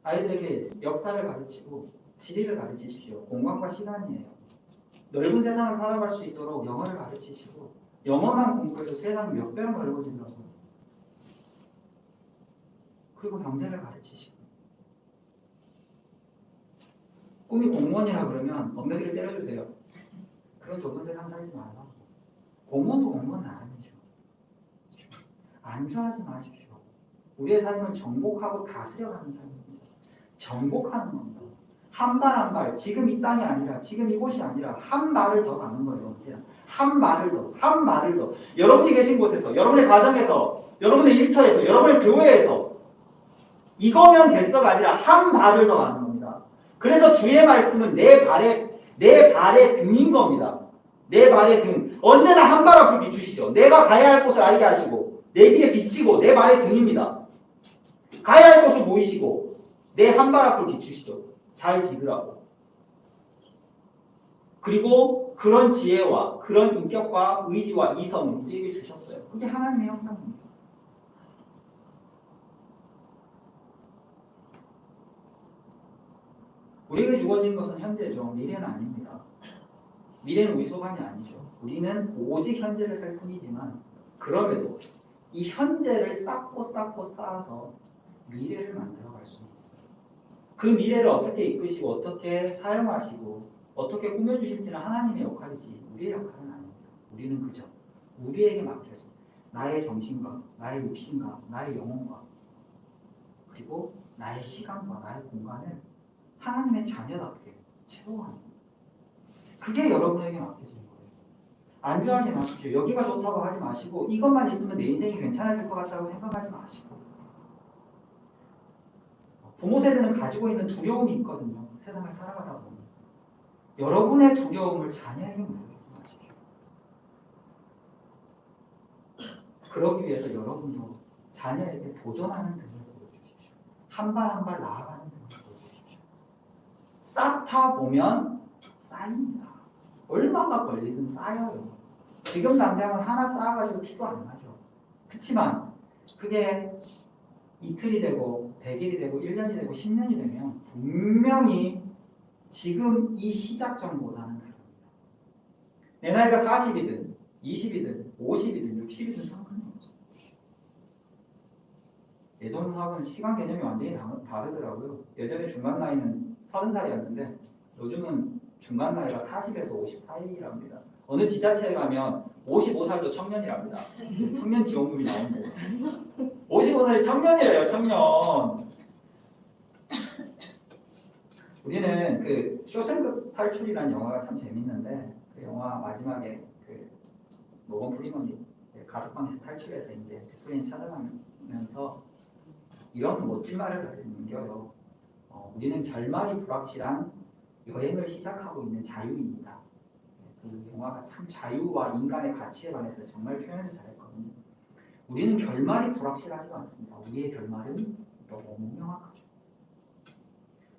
아이들에게 역사를 가르치고 지리를 가르치십시오. 공간과 시간이에요. 넓은 세상을 살아갈 수 있도록 영어를 가르치시고 영어만 공부해도 세상이 몇 배로 넓어지더라고요. 그리고 경제를 가르치시고 꿈이 공무원이라 그러면 엉덩이를 때려주세요. 그런 좁은 세상 살지 마라. 공무원도 공무원은 아니죠. 안주하지 마십시오. 우리의 삶은 정복하고 다스려가는 삶입니다. 정복하는 겁니다. 한 발 한 발, 지금 이 땅이 아니라, 지금 이곳이 아니라 한 발을 더 가는 거예요. 언제나. 한 발을 더, 한 발을 더. 여러분이 계신 곳에서, 여러분의 가정에서, 여러분의 일터에서, 여러분의 교회에서 이거면 됐어가 아니라 한 발을 더 가는 겁니다. 그래서 주의 말씀은 내 발의 등인 겁니다. 내 발의 등. 언제나 한 발 앞을 비추시죠. 내가 가야 할 곳을 알게 하시고 내 길에 비치고 내 발의 등입니다. 가야 할 곳을 보이시고 내 한 발 앞을 비추시죠. 잘 믿으라고. 그리고 그런 지혜와 그런 인격과 의지와 이성을 우리에게 주셨어요. 그게 하나님의 형상입니다. 우리에게 주어진 것은 현재죠. 미래는 아닙니다. 미래는 우리 소관이 아니죠. 우리는 오직 현재를 살 뿐이지만 그럼에도 이 현재를 쌓고 쌓아서 미래를 만들어갈 수 있어요. 그 미래를 어떻게 이끄시고 어떻게 사용하시고 어떻게 꾸며주실지는 하나님의 역할이지 우리의 역할은 아닙니다. 우리는 그저 우리에게 맡겨서 나의 정신과 나의 육신과 나의 영혼과 그리고 나의 시간과 나의 공간을 하나님의 자녀답게 채워가는 거예요. 그게 여러분에게 맡겨진 거예요. 안주하지 마십시오. 여기가 좋다고 하지 마시고 이것만 있으면 내 인생이 괜찮아질 것 같다고 생각하지 마시고 부모 세대는 가지고 있는 두려움이 있거든요. 세상을 살아가다 보면 여러분의 두려움을 자녀에게 물려주지 마십시오. 그러기 위해서 여러분도 자녀에게 도전하는 등을 보여주십시오. 한 발 한 발 나아가는 등을 보여주십시오. 쌓다 보면 쌓입니다. 얼마나 걸리든 쌓여요. 지금 당장은 하나 쌓아가지고 티도 안 나죠. 그렇지만 그게 이틀이 되고 100일이 되고 1년이 되고 10년이 되면 분명히 지금 이 시작점보다는 다릅니다. 내 나이가 40이든 20이든 50이든 60이든 상관이 없어요. 예전하고는 시간 개념이 완전히 다르더라고요. 예전에 중간 나이는 30살이었는데 요즘은 중간 나이가 40에서 50 사이랍니다. 어느 지자체에 가면 55살도 청년이랍니다. 청년 지원금이 나온 거예요. 55살이 청년이래요, 청년. 우리는 그 쇼생크 탈출이라는 영화가 참 재밌는데 그 영화 마지막에 그 모건 프리먼이 가석방에서 탈출해서 이제 빅토리인 찾아가면서 이런 멋진 말을 남겨요. 우리는 결말이 불확실한 여행을 시작하고 있는 자유입니다. 그 영화가 참 자유와 인간의 가치에 관해서 정말 표현을 잘했거든요. 우리는 결말이 불확실하지가 않습니다. 우리의 결말은 너무 명확하죠.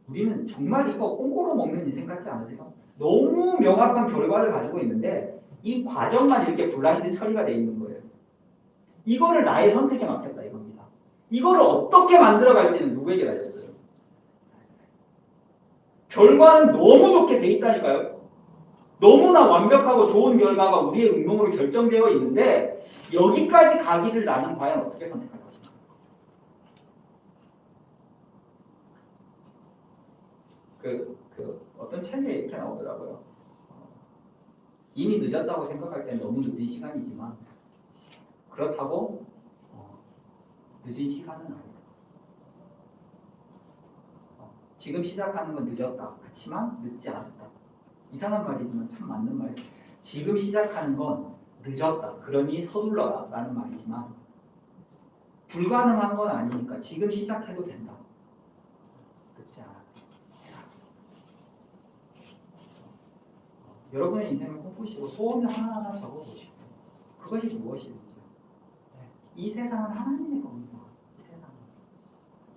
우리는 정말 이거 꽁꼬로 먹는 인생 같지 않으세요? 너무 명확한 결과를 가지고 있는데 이 과정만 이렇게 블라인드 처리가 돼 있는 거예요. 이거를 나의 선택에 맡겼다 이겁니다. 이거를 어떻게 만들어갈지는 누구에게 달렸어요? 결과는 너무 좋게 돼 있다니까요. 너무나 완벽하고 좋은 결과가 우리의 운명으로 결정되어 있는데 여기까지 가기를 나는 과연 어떻게 선택할 것인가? 어떤 책에 이렇게 나오더라고요. 이미 늦었다고 생각할 땐 너무 늦은 시간이지만 그렇다고 늦은 시간은 아니다. 지금 시작하는 건 늦었다. 그렇지만 늦지 않았다. 이상한 말이지만 참 맞는 말이에요. 지금 시작하는 건 늦었다. 그러니 서둘러라 라는 말이지만 불가능한 건 아니니까 지금 시작해도 된다. 늦지 않아. 여러분의 인생을 꿈꾸시고 소원을 하나하나 적어보시고 그것이 무엇인지. 이 세상은 하나님의 겁니다.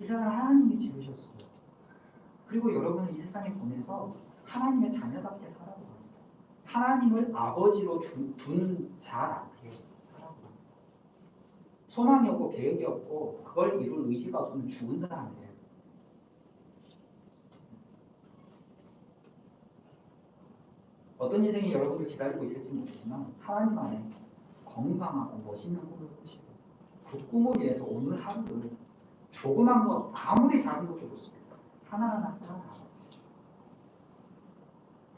이 세상을 하나님이 지으셨어요. 그리고 여러분을 이 세상에 보내서 하나님의 자녀답게 살아고 합니다. 하나님을 아버지로 둔 자답게 살아고 합니다. 소망이 없고 계획이 없고 그걸 이룰 의지가 없으면 죽은 사람이에요. 어떤 인생이 여러분을 기다리고 있을지 모르지만 하나님 안에 건강하고 멋있는 꿈을 꾸시고 그 꿈을 위해서 오늘 하루를 조그만 것 아무리 작은 것도 좋습니다. 하나하나 살아나가요.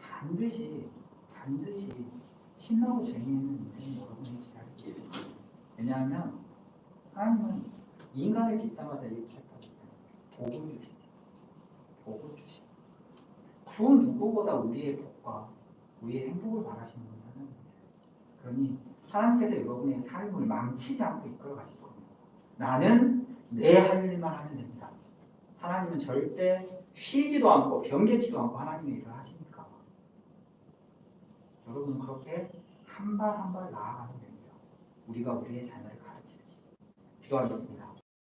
반드시 신나고 재미있는 인생이 여러분이 기다리고 있습니다. 왜냐하면 하나님은 인간을 짓자마자 이렇게 했거든요. 복을 주시고 복을 주시고 그 누구보다 우리의 복과 우리의 행복을 바라시는 분이 하나님이세요. 그러니 하나님께서 여러분의 삶을 망치지 않고 이끌어 가실 겁니다. 나는 내 할 일만 하면 됩니다. 하나님은 절대 쉬지도 않고 변개치도 않고 하나님의 일을 하시니까 여러분은 그렇게 한 발 한 발 나아가면 됩니다. 우리가 우리의 자녀를 가르치듯이. 기도하겠습니다.